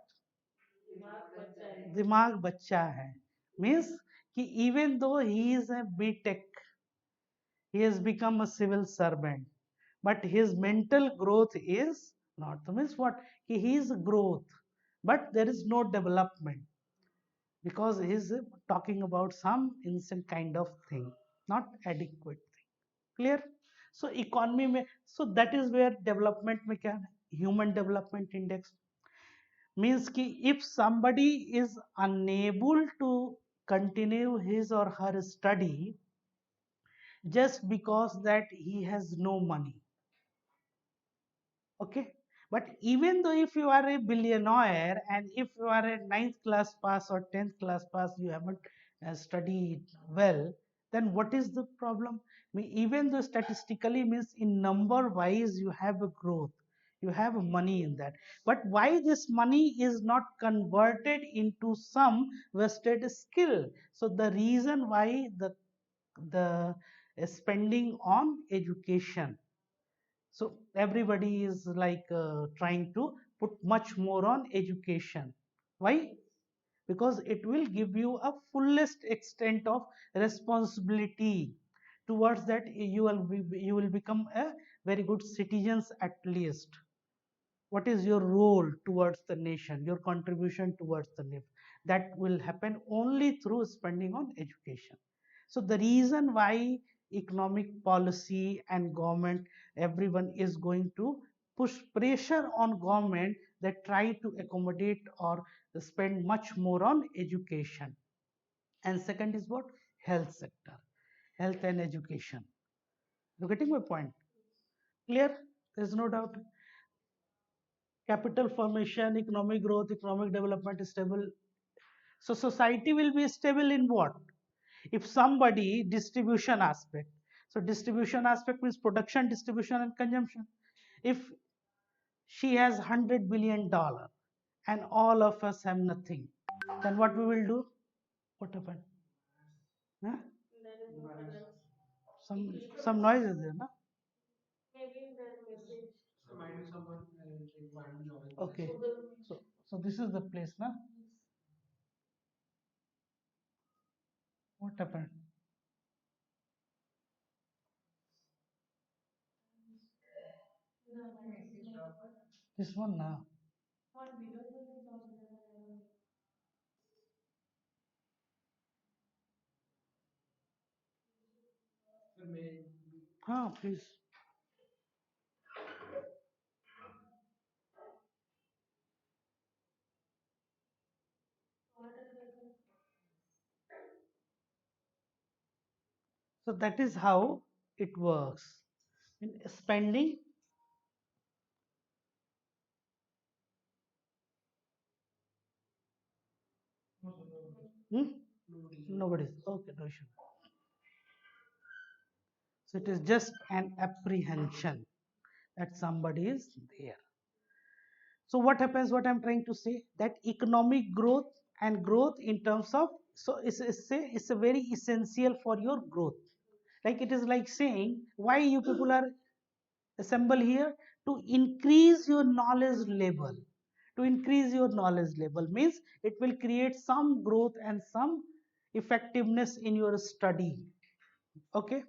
दिमाग बच्चा है, मीन्स कि even though he is a B.Tech, he has become a civil servant, but his mental growth is not. Means what? He is growth, but there is no development, because he is talking about some instant kind of thing, not adequate thing. Clear? So economy में, so that is where development में क्या है? Human development index means कि if somebody is unable to continue his or her study just because that he has no money. Okay, but even though if you are a billionaire and if you are a ninth class pass or 10th class pass, you haven't studied well, then what is the problem? Even though statistically means in number wise you have a growth, you have money in that, but why this money is not converted into some vested skill? So the reason why the spending on education, so everybody is like trying to put much more on education. Why? Because it will give you a fullest extent of responsibility towards that. You will become a very good citizens at least. What is your role towards the nation, your contribution towards the nation? That will happen only through spending on education. So the reason why economic policy and government, everyone is going to push pressure on government that try to accommodate or spend much more on education. And second is what? Health sector, health and education. You getting my point? Clear? There's no doubt. Capital formation, economic growth, economic development is stable. So society will be stable in what? If somebody distribution aspect. So distribution aspect means production, distribution, and consumption. If she has $100 billion and all of us have nothing, then what we will do? What happened? Huh? Some noise is there, no? Okay. So this is the place, na? What happened? This one now. Ah, please. So that is how it works. In spending, hmm? Nobody's okay, no issue. So it is just an apprehension that somebody is there. So what happens? What I'm trying to say, that economic growth and growth in terms of, so it's a very essential for your growth. Like it is like saying, why you people are assemble here? To increase your knowledge level. To increase your knowledge level means it will create some growth and some effectiveness in your study. Okay.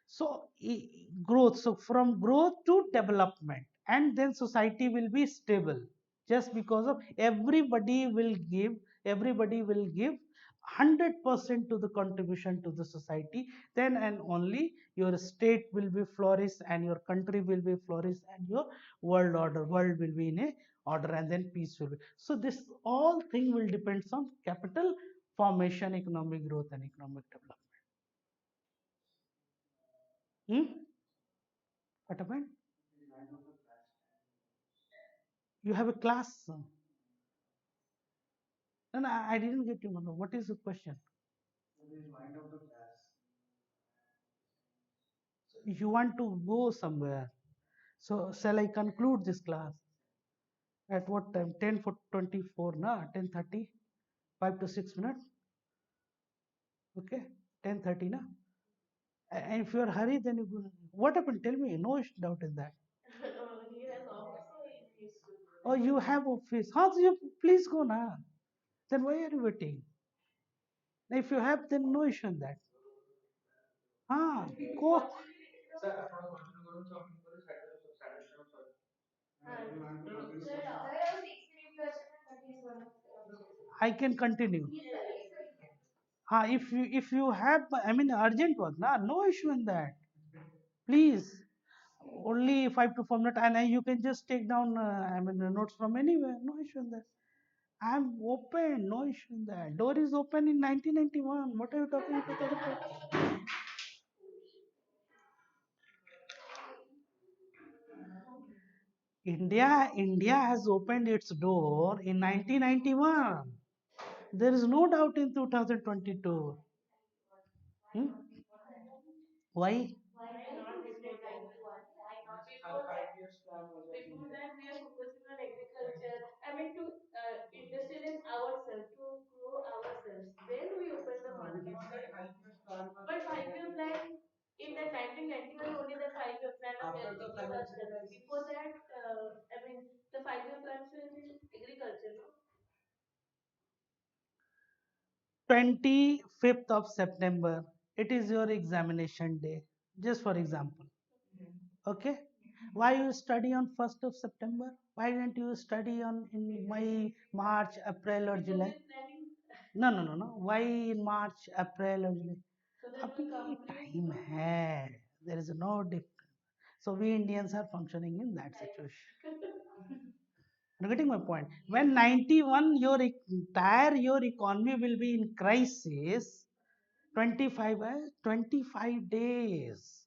So growth, so from growth to development, and then society will be stable. Just because of everybody will give 100% to the contribution to the society, then and only your state will be flourish, and your country will be flourish, and your world will be in a order, and then peace will be. So this all thing will depends on capital formation, economic growth, and economic development. Hmm? What happened? You have a class? No, no, I didn't get you. Manu. What is the question? You want to go somewhere. So shall I conclude this class? At what time? 10 for 24, na? 10:30? 5 to 6 minutes? Okay? 10:30, na? And if you are hurry, then you go. What happened? Tell me. No doubt in that. Oh, you have office. How do you please go na? Then why are you waiting? If you have, then no issue in that. Ah, go. I can continue. If you have, I mean, urgent work, na, no issue in that. Please, only 5 to 4 minutes, and you can just take down, I mean, notes from anywhere. No issue in that. I'm open. No issue in that. Door is open in 1991. What are you talking about? 2020? India has opened its door in 1991. There is no doubt in 2022. Hmm? Why? Twenty-fifth of September. It is your examination day. Just for example. Okay. Why you study on 1st of September? Why didn't you study on in May, March, April, or July? No, no, no, no. Why in March, April, or July? अभी time है. There is no difference. So we Indians are functioning in that situation. You're getting my point. When 91, your entire your economy will be in crisis. 25 days.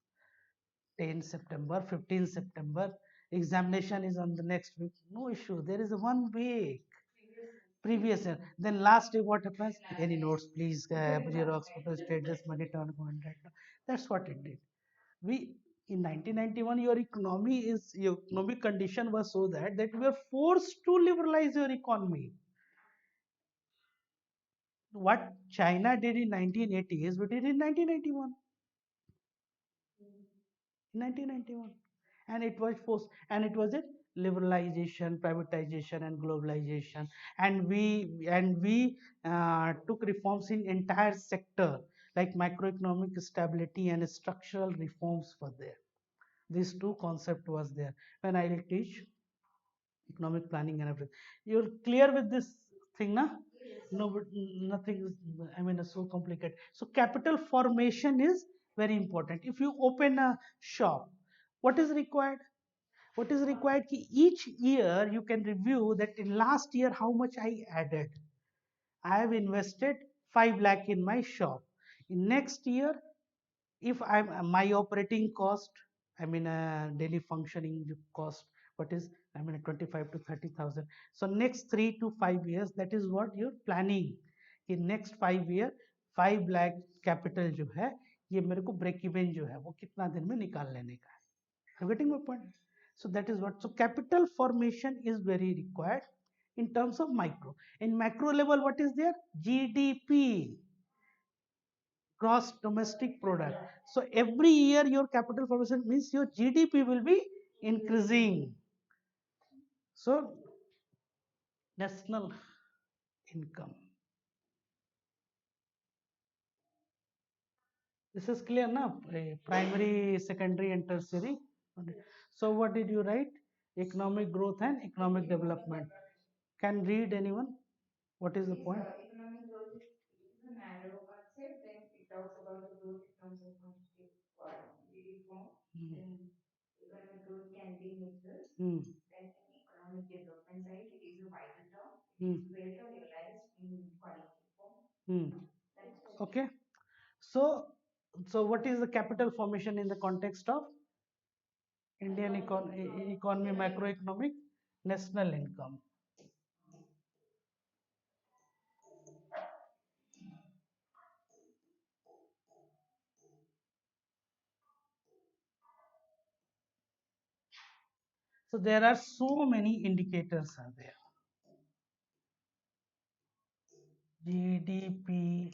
10 September, 15 September. Examination is on the next week. No issue. There is a 1 week. Previous year. Then last day, what happens? Any notes, please? Xerox, photo state, just money turn contract. That's what it did. We in 1991, your economic condition was so that we were forced to liberalize your economy. What China did in 1980s, we did in 1991. 1991, and it was forced, and it was a liberalization, privatization, and globalization, and we took reforms in entire sector, like macroeconomic stability and structural reforms were there. These two concept was there when I will teach economic planning and everything. You're clear with this thing, na? No, but nothing is, I mean, so complicated. So capital formation is very important. If you open a shop, what is required? What is required? Ki each year you can review that in last year how much I added. I have invested 5 lakh in my shop. In next year, if I'm my operating cost, I mean daily functioning cost, what is, I mean 25 to 30,000. So next 3 to 5 years, that is what you're planning. In next 5 year, 5 lakh capital जो है, ये मेरे को break even जो है वो कितना दिन में निकाल लेने का है. You getting my point? So that is what. So capital formation is very required in terms of micro. In macro level, what is there? GDP, gross domestic product. So every year your capital formation means your GDP will be increasing. So national income. This is clear now. Primary, secondary, and tertiary. So what did you write? Economic growth and economic development. Can read anyone? What is the point? Economic growth is a narrow concept. Then it talks about the growth in terms of quantity or reform. Then economic growth can be measured. Then in economic development side, it is a wider term. It is better realized in quality form. Okay. So, so what is the capital formation in the context of Indian economy, macroeconomic, national income? So there are so many indicators are there. GDP,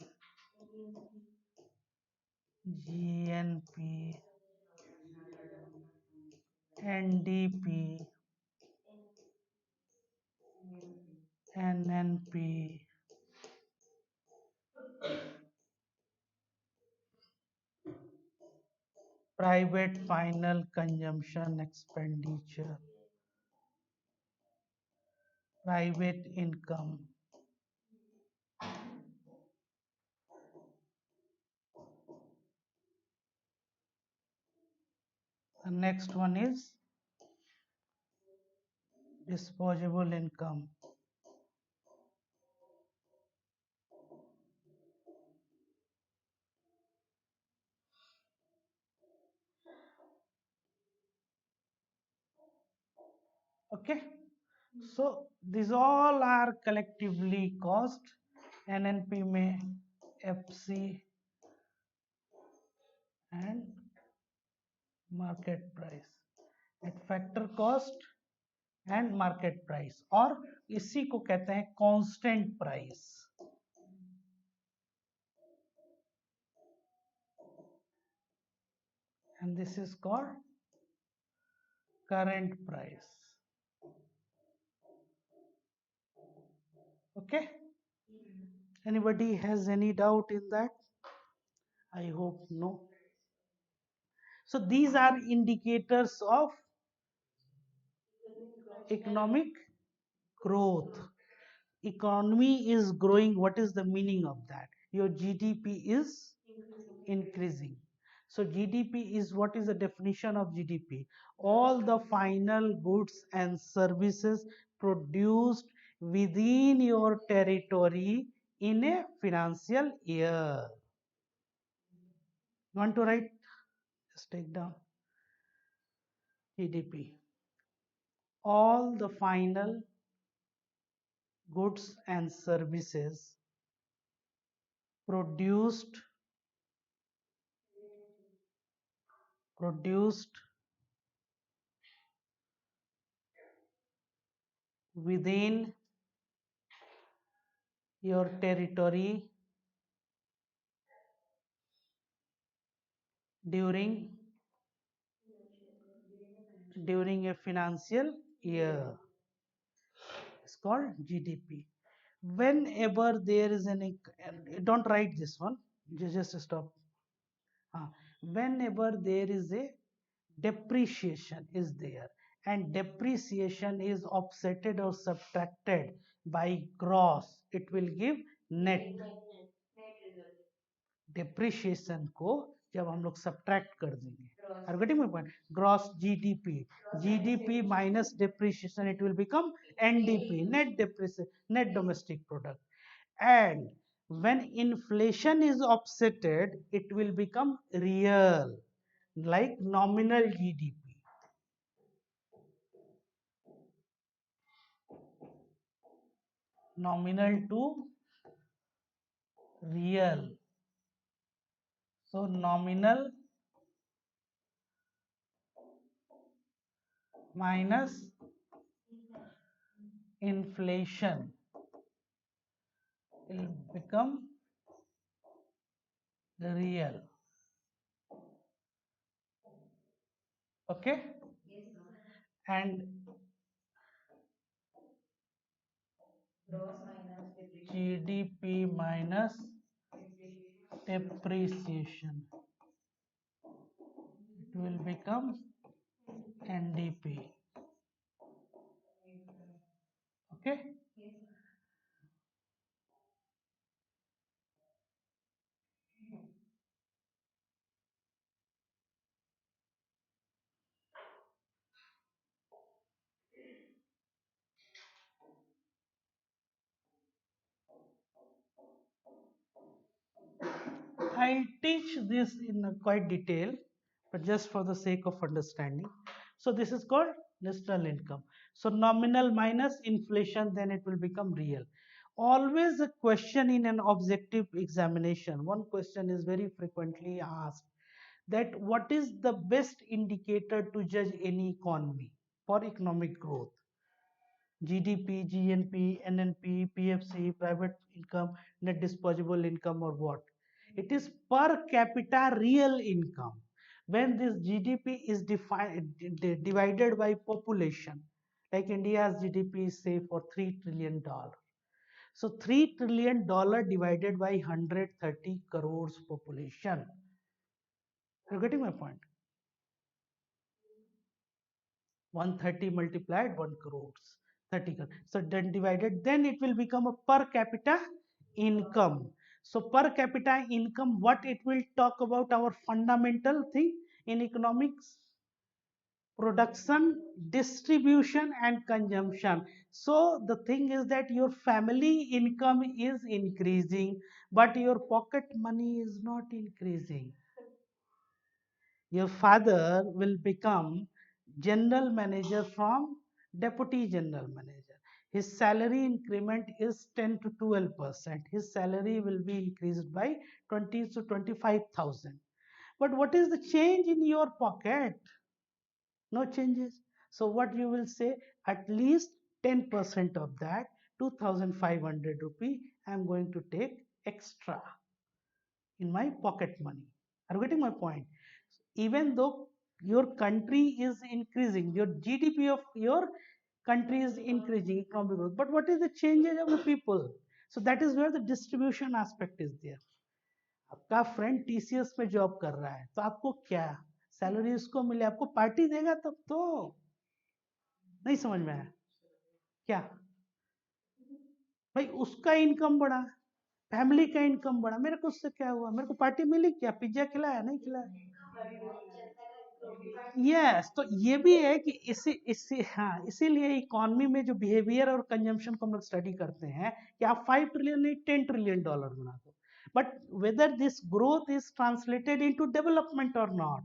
GNP, NDP, NNP, private final consumption expenditure, private income. The next one is disposable income. Okay, so these all are collectively cost. NNP may FC and market price at factor cost and market price, और इसी को कहते हैं constant price. And this is called current price. Okay, anybody has any doubt in that? I hope no. So these are indicators of economic growth. Economy is growing. What is the meaning of that? Your GDP is increasing. So GDP is, what is the definition of GDP? All the final goods and services produced within your territory in a financial year. You want to write? Just take down GDP. All the final goods and services produced within your territory during a financial year is called GDP. Whenever there is don't write this one, just stop. Whenever there is a depreciation is there, and depreciation is offsetted or subtracted by gross, it will give net. Depreciation को जब हम लोग subtract कर देंगे, are you getting my point? Gross GDP, GDP minus depreciation, it will become NDP, net depreciation, net domestic product. And when inflation is offsetted, it will become real, like nominal GDP. Nominal to real. So nominal minus inflation will become real. Okay, and GDP minus depreciation, it will become NDP. Okay, I teach this in quite detail, but just for the sake of understanding. So this is called national income. So nominal minus inflation, then it will become real. Always a question in an objective examination. One question is very frequently asked, that what is the best indicator to judge any economy for economic growth? GDP, GNP, NNP, PFC, private income, net disposable income, or what? It is per capita real income. When this GDP is divided by population, like India's GDP is say for $3 trillion. So $3 trillion divided by 130 crores population. You're getting my point? 130 multiplied 1 crores, 30 crores. So then divided, then it will become a per capita income. So per capita income, what it will talk about, our fundamental thing in economics: production, distribution, and consumption. So the thing is that your family income is increasing, but your pocket money is not increasing. Your father will become general manager from deputy general manager. His salary increment is 10 to 12%. His salary will be increased by 20 to 25,000. But what is the change in your pocket? No changes. So what you will say, at least 10% of that 2,500 rupee I am going to take extra in my pocket money. Are you getting my point? Even though your country is increasing, your GDP of your country is increasing, economic growth, but what is the changes of the people? So that is where the distribution aspect is there. आपका friend TCS में job कर रहा है, तो आपको क्या salary उसको मिले, आपको पार्टी देगा तब तो। नहीं समझ में आया क्या? भाई उसका इनकम बढ़ा, फैमिली का इनकम बढ़ा, मेरे को उससे क्या हुआ? मेरे को पार्टी मिली क्या? पिज्जा खिलाया? नहीं खिलाया। यस, तो ये भी है कि इसी हाँ, इसीलिए इकोनॉमी में जो बिहेवियर और कंजम्पशन को हम लोग स्टडी करते हैं कि आप 5 ट्रिलियन नहीं $10 ट्रिलियन बना दो, but whether this growth is translated into development और not,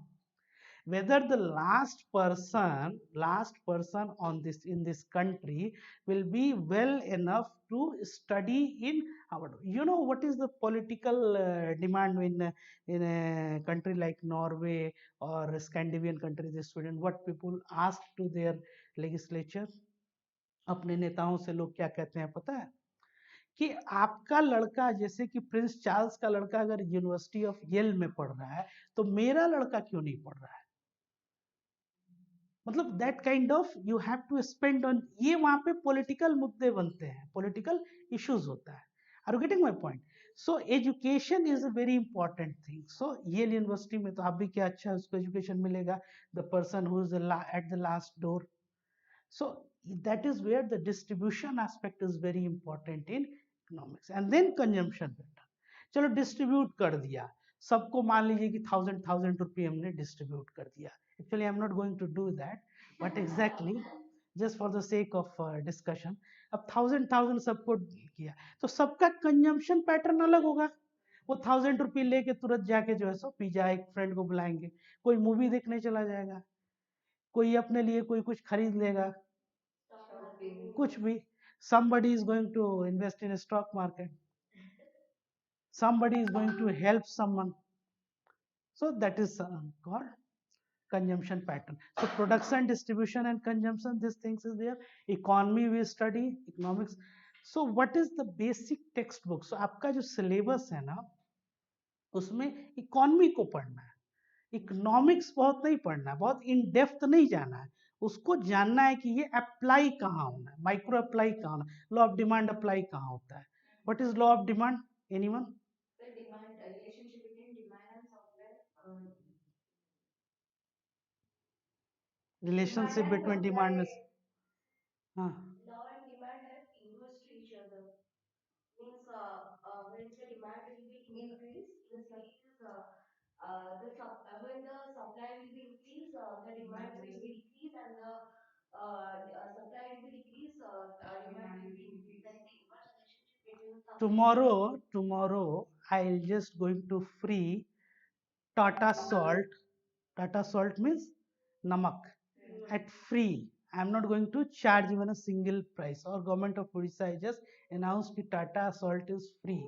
whether the last person on this in this country will be well enough to study in our, you know, what is the political demand in a country like Norway or Scandinavian countries, the student, what people ask to their legislature, अपने नेताओं से लोग क्या कहते हैं पता है? कि आपका लड़का, जैसे कि प्रिंस चार्ल्स का लड़का अगर यूनिवर्सिटी ऑफ येल में पढ़ रहा है, तो मेरा लड़का क्यों नहीं पढ़ रहा है? मतलब that kind of you have to spend on, ये वहां पे पॉलिटिकल मुद्दे बनते हैं, पॉलिटिकल इश्यूज होता है। Are you getting my point? So education is a very important thing. So ये यूनिवर्सिटी में तो आप भी क्या अच्छा उसको एजुकेशन मिलेगा, the person who is at the last door. So that is where the distribution aspect is very important in economics, and then consumption pattern। चलो डिस्ट्रीब्यूट कर दिया सबको, मान लीजिए कि 1000 हमने डिस्ट्रीब्यूट कर दिया। Actually I am not going to do that, but exactly just for the sake of discussion, अब 1000 सबको किया, तो सबका कंजम्पशन पैटर्न अलग होगा। वो 1000 लेके तुरंत जाके जो है सो पिज्जा, एक फ्रेंड को बुलाएंगे, कोई मूवी देखने चला जाएगा, कोई अपने लिए कोई कुछ खरीद लेगा, कुछ भी। somebody is going to invest in a stock market, somebody is going to help someone. So that is called consumption pattern. So production, distribution, and consumption, these things is there. Economy we study, economics. So what is the basic textbook? So आपका जो syllabus है ना, उसमें economy को पढ़ना है, economics बहुत नहीं पढ़ना है, बहुत इन डेप्थ नहीं जाना है, उसको जानना है कि ये अप्लाई कहाँ होना है, माइक्रो अप्लाई कहाँ होना है, लॉ ऑफ डिमांड अप्लाई कहाँ होता है. What is law of demand? Anyone? Relationship between demand. हाँ. Tomorrow I'll just going to free Tata salt. Tata salt means namak at free. I'm not going to charge even a single price. Or government of Odisha just announced that Tata salt is free.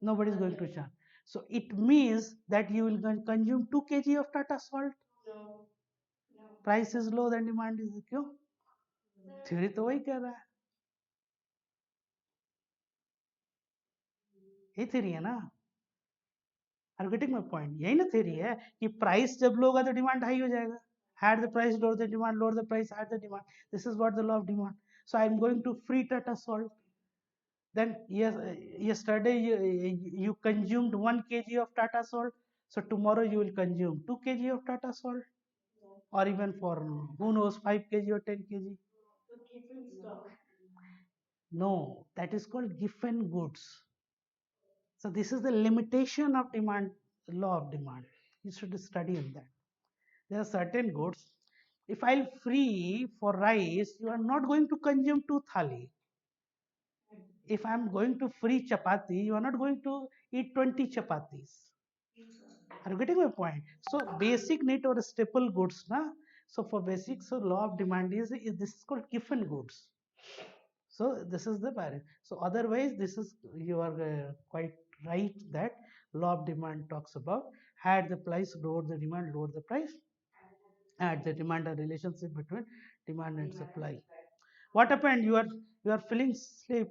Nobody is going to charge. So it means that you will consume 2 kg of Tata salt. Price is low, then demand is क्यों? Theory तो वही कह रहा है, ये theory है ना. Are getting my point? यही ना थ्योरी है कि प्राइस जब लो होगा तो डिमांड हाई हो जाएगा. Had the price, lower the demand, lower the price, higher the demand. This is what the law of demand. So I'm going to free Tata salt. Then yes, yesterday you consumed 1 kg of Tata salt. So tomorrow you will consume 2 kg of Tata salt, or even for who knows 5 kg or 10 kg. No, that is called giffen goods. So this is the limitation of demand, law of demand. You should study in that. There are certain goods. If I'll free for rice, you are not going to consume 2 thali. If I'm going to free chapati, you are not going to eat 20 chapatis. Are you getting my point? So basic need or staple goods, na? So for basic, so law of demand is this is called given goods. So this is the barrier. So otherwise, this is you are quite right that law of demand talks about had the price, lower the demand, lower the price, add the demand, a relationship between demand and supply. What happened? You are feeling sleep?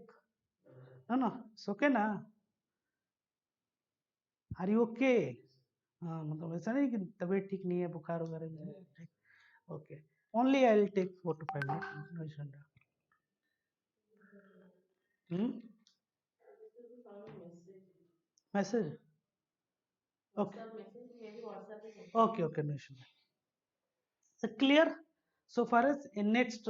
No, no, it's okay na. Are you okay? हाँ मतलब ऐसा नहीं कि तबीयत ठीक नहीं है, बुखार वगैरह नहीं. Okay, only I will take 4 to 5 minutes. Message. Okay okay okay, no issue. So clear? So far as in next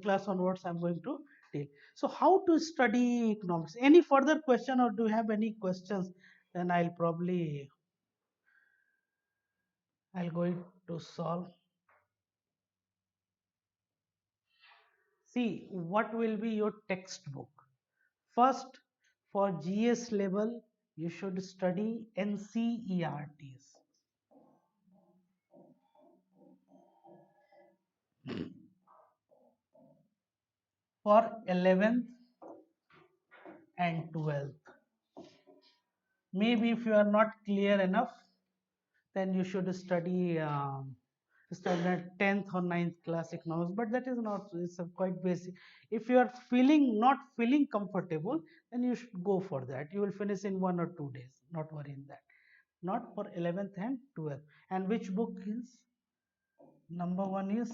class onwards, I'm going to deal. So how to study economics? Any further question, or do you have any questions? Then I'll going to solve. See what will be your textbook. First, for GS level, you should study NCERTs. For 11th and 12th, maybe if you are not clear enough, then you should study standard 10th or 9th class economics, but that is not, it's a quite basic. If you are not feeling comfortable, then you should go for that. You will finish in 1 or 2 days, not worry in that. Not for 11th and 12th. And which book is number one? Is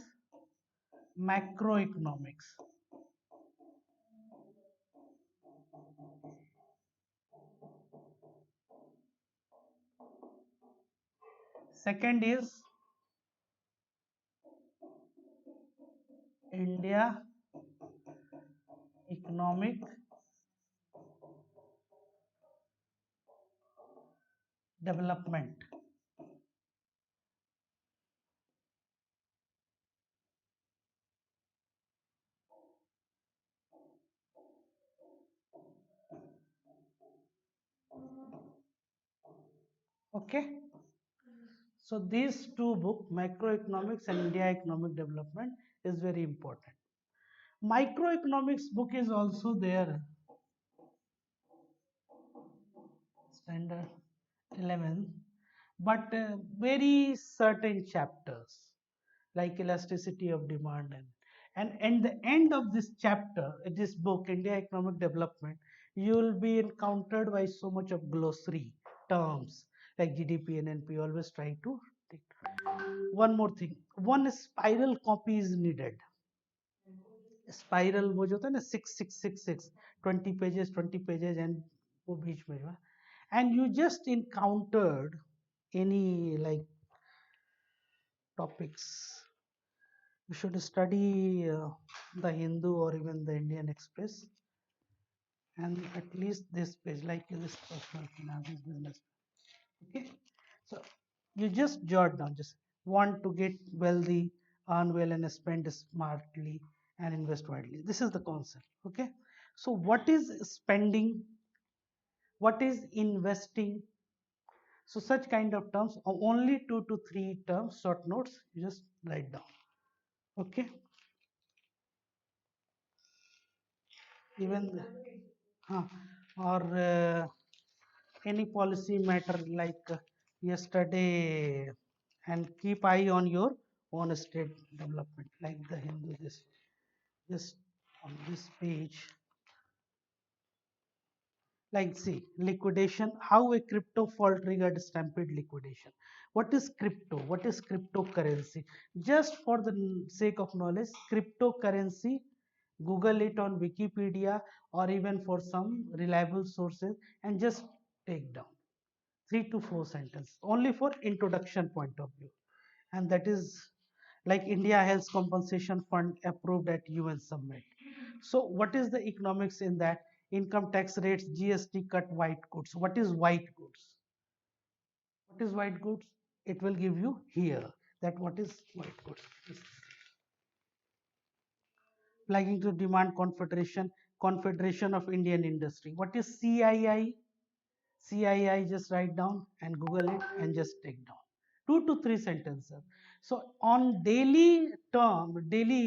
macroeconomics. Second is India economic development. Okay, so these two books, macroeconomics and India economic development, is very important. Microeconomics book is also there, standard 11, but very certain chapters like elasticity of demand, and the end of this chapter, this book, India economic development, you will be encountered by so much of glossary terms like GDP and NP, always trying to take. One more thing, one spiral copy is needed. Spiral वो जो होता है ना 6666 20 pages and वो बीच में जो है, and you just encountered any like topics, you should study the Hindu or even the Indian Express, and at least this page like this personal finance business. Okay, so you just jot down, just want to get wealthy, earn well and spend smartly and invest widely. This is the concept. Okay, so what is spending, what is investing, so such kind of terms, only 2 to 3 terms, short notes, you just write down. Okay, even or any policy matter like yesterday, and keep eye on your own state development like the Hindu, this just on this page, like see liquidation, how a crypto fall triggered stampede liquidation. What is crypto, what is cryptocurrency? Just for the sake of knowledge, cryptocurrency, google it on Wikipedia or even for some reliable sources, and just take down 3 to 4 sentences only for introduction point of view. And that is like India Health Compensation Fund approved at UN summit. So what is the economics in that? Income tax rates, GST cut, white goods. What is white goods? What is white goods? It will give you here that what is white goods. Flagging to demand confederation, Confederation of Indian Industry. What is CII? CII, just write down and Google it and just take down 2 to 3 sentences. So on daily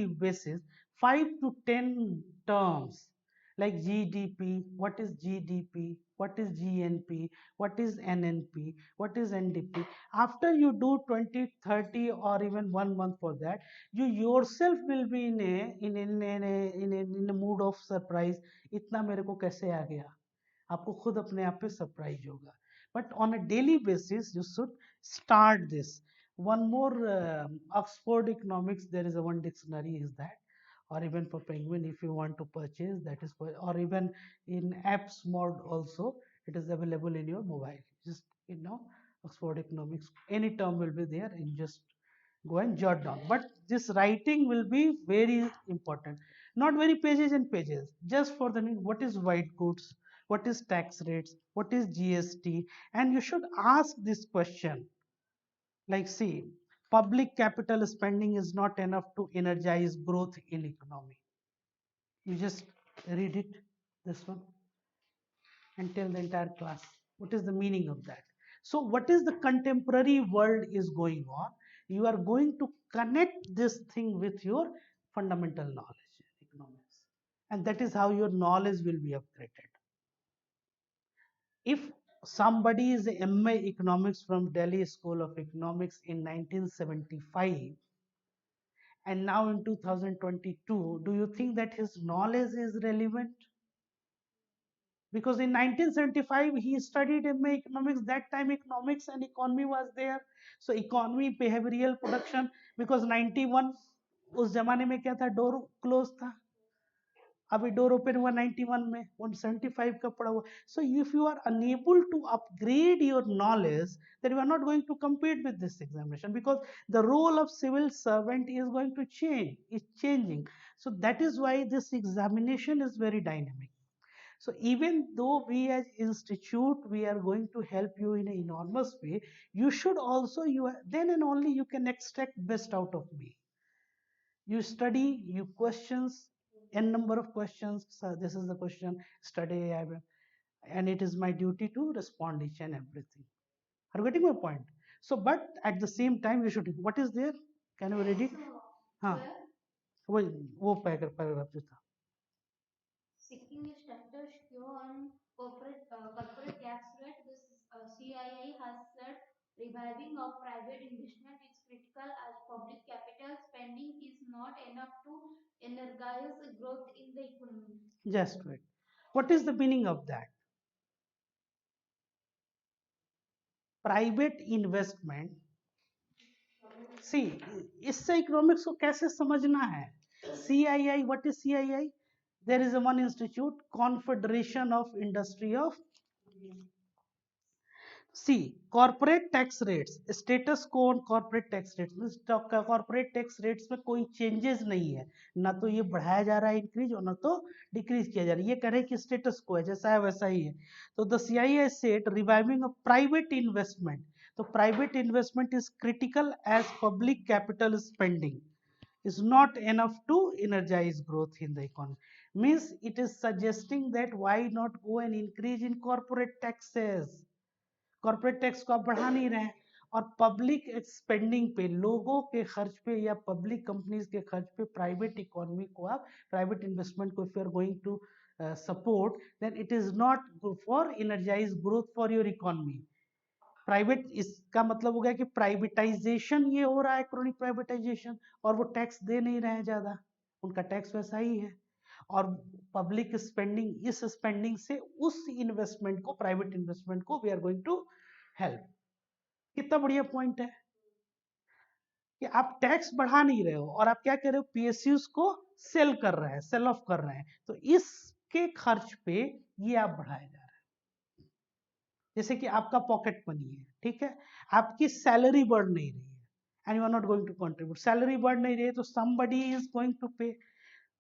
basis, 5 to 10 terms like GDP, what is GDP, what is GNP, what is NNP, what is NDP. After you do 20, 30 or even 1 month for that, you yourself will be in a mood of surprise. इतना मेरे को कैसे आ गया, आपको खुद अपने आप पे सरप्राइज होगा. But on a daily basis you should start this. One more, Oxford economics, there is a one dictionary is that, or even for penguin if you want to purchase, that is for, or even in apps mode also, it is available in your mobile. Just Oxford economics, any term will be there, and just go and jot down. But this writing will be very important, not very pages and pages, just for the need. What is white goods, what is tax rates, what is GST, and you should ask this question like, see, public capital spending is not enough to energize growth in economy. You just read it, this one, and tell the entire class what is the meaning of that. So what is the contemporary world is going on, you are going to connect this thing with your fundamental knowledge in economics, and that is how your knowledge will be upgraded. If somebody is a MA economics from Delhi School of Economics in 1975 and now in 2022, do you think that his knowledge is relevant? Because in 1975 he studied MA economics, that time economics and economy was there. So economy, behavioral production, because 91 उस जमाने में क्या था, door close था, अभी door open हुआ 91 में, 175 का पड़ा हुआ. So if you are unable to upgrade your knowledge, then you are not going to compete with this examination, because the role of civil servant is going to change, it's changing. So that is why this examination is very dynamic. So even though we as institute, we are going to help you in an enormous way, you should also, then and only you can extract best out of me. You study, you questions, n number of questions. So this is the question, study, and it is my duty to respond each and everything. Are you getting my point? So but at the same time you should, what is there, can you read it? हाँ, वो paragraph जो था. Seeking a status quo on corporate tax rate, the CII has said reviving of private investment is critical as public capital spending is not enough to energize growth in the economy. Just wait. What is the meaning of that? Private investment, see, इससे economics को कैसे समझना है? C I I, what is C I I? There is one institute, confederation of industry of, see, corporate tax rates, status quo on corporate tax rates, corporate tax rates में कोई changes नहीं है, ना तो ये बढ़ाया जा रहा है इंक्रीज, और ना तो डिक्रीज किया जा रहा है, ये कह रहे हैं कि स्टेटस को है, जैसा है वैसा ही है। तो the CII said reviving a private investment, तो private investment is critical as public capital spending is not enough to energize growth in the economy. Means it is suggesting that why not go and increase in corporate taxes? Corporate tax को आप बढ़ा नहीं रहे हैं, और public spending पे, लोगों के खर्च पे या पब्लिक कंपनीज के खर्च पे प्राइवेट इकोनॉमी को आप, प्राइवेट इन्वेस्टमेंट को if you are going to support, then it is not good for energise growth for your economy. Private, इसका मतलब हो गया कि प्राइवेटाइजेशन ये हो रहा है, क्रोनिक प्राइवेटाइजेशन, और वो टैक्स दे नहीं रहे हैं ज्यादा, उनका टैक्स वैसा ही है, और पब्लिक स्पेंडिंग, इस स्पेंडिंग से उस इन्वेस्टमेंट को, प्राइवेट इन्वेस्टमेंट को we are going to help. कितना बढ़िया पॉइंट है कि आप टैक्स बढ़ा नहीं रहे हो और आप क्या कर रहे हो, पीएसयूज को सेल कर रहे हैं, सेल ऑफ कर रहे हैं, तो इसके खर्च पे ये आप बढ़ाए जा रहे हैं। जैसे कि आपका पॉकेट मनी है, ठीक है, आपकी सैलरी बढ़ नहीं रही है, and you are not going to contribute, salary बढ़ नहीं रही है, तो समबडी इज गोइंग टू पे।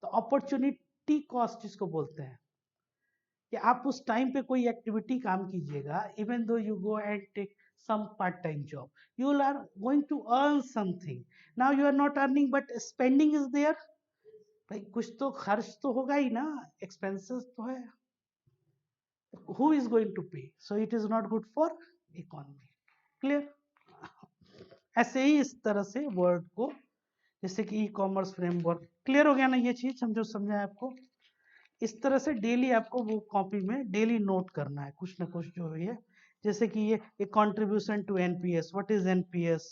तो अपॉर्चुनिटी कॉस्ट इसको बोलते हैं, कि आप उस टाइम पे कोई एक्टिविटी काम कीजिएगा, even though you go and take some part-time job, you are going to earn something, now you are not earning but spending is there, भाई कुछ तो खर्च तो होगा ही ना, एक्सपेंसेस तो है, who is going to pay, so it is not good for economy। Clear? ऐसे ही इस तरह से वर्ड को, जैसे कि ई कॉमर्स फ्रेमवर्क, क्लियर हो गया ना ये चीज, हम जो समझा आपको, इस तरह से डेली आपको वो कॉपी में डेली नोट करना है कुछ ना कुछ जो है, जैसे कि ये contribution to NPS, what is NPS,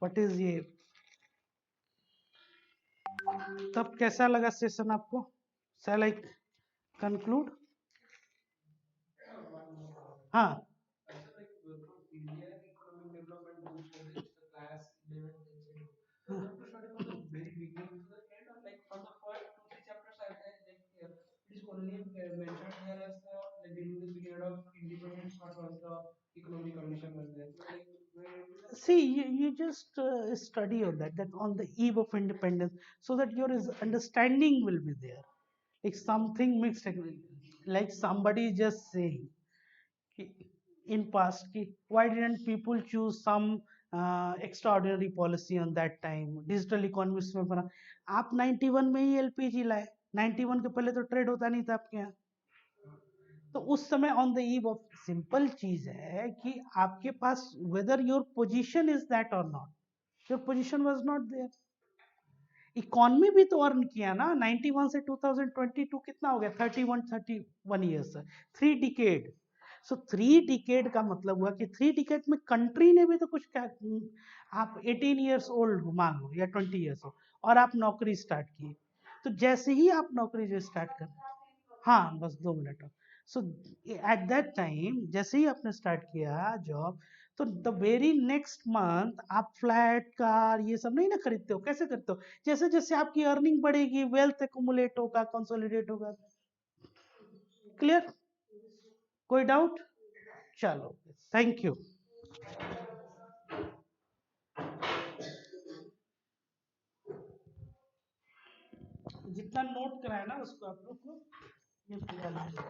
what is ये। तब कैसा लगा सेशन आपको? Shall I conclude? हाँ, see, you just study on that on the eve of independence, so that your understanding will be there, like something mixed, like somebody just saying in past कि why didn't people choose some extraordinary policy on that time, digital economics में बना, आप 91 में ही LPG लाए, 91 के पहले तो trade होता नहीं था आपके यहाँ, तो उस समय on the eve of, simple चीज है कि आपके पास, whether your position is that और not, your position was not there, economy भी तो अर्न किया ना, 91 से 2022 कितना हो गया, 31 ईयर्स, 3 डिकेड। सो 3 डिकेड का मतलब हुआ कि 3 डिकेड में कंट्री ने भी तो कुछ क्या, आप 18 ईयर्स ओल्ड हो मान लो, या 20 ईयर्स हो, और आप नौकरी स्टार्ट किए, तो जैसे ही आप नौकरी जो स्टार्ट कर, हाँ बस 2 minute, so at that time जैसे ही आपने स्टार्ट किया जॉब, तो द वेरी नेक्स्ट मंथ आप फ्लैट कार ये सब नहीं ना खरीदते हो, कैसे करते हो, जैसे जैसे आपकी अर्निंग बढ़ेगी, वेल्थ एकुमुलेट होगा, कंसोलिडेट होगा। क्लियर? कोई डाउट? चलो, थैंक यू। जितना नोट कराया ना उसको आप लोग को ये पूरा लिखिएगा।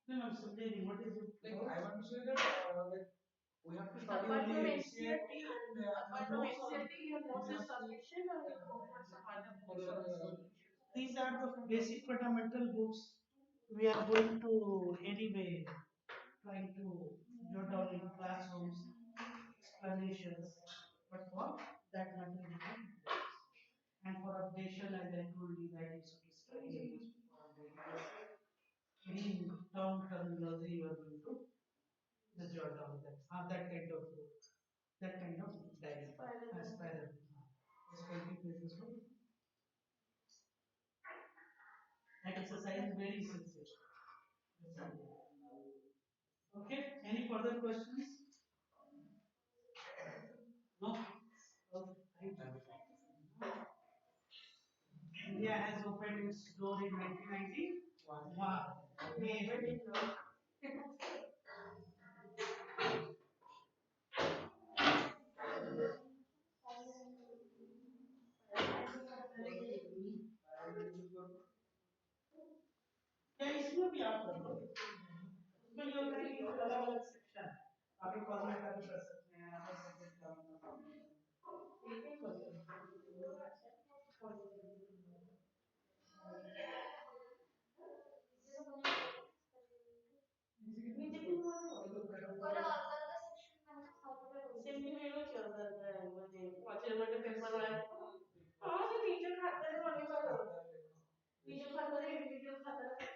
No, I'm saying what is it? Like I want to say that Apart from NCERT, apart from NCERT, your notes is sufficient or you go for some other books also? these are the basic fundamental books we are going to anyway trying to jot down in classrooms, explanations, but for that matter we can do this. And for updation, as I told you that is to study any term terminology you are going to just jot down that, that kind of book. That kind of diagram. Spiral. It's 20 pages long. That exercise is very essential. Okay. Any further questions? No. Okay. Thank you. India has opened its door in 1991. Wow. Okay. क्या इसमें भी आप कर लो उसमें ये होता है कि अलग अलग सेक्शन आप एक कॉर्नर का भी कर सकते हैं आप सब्जेक्ट का भी कर सकते हैं एक एक कर सकते हैं सेमी वेगळं ठेवतात म्हणजे वाचन पेपर हा ते टीचर खात्याने म्हणून टीचर खात्याने इंडिव्हिज्युअल खात्याने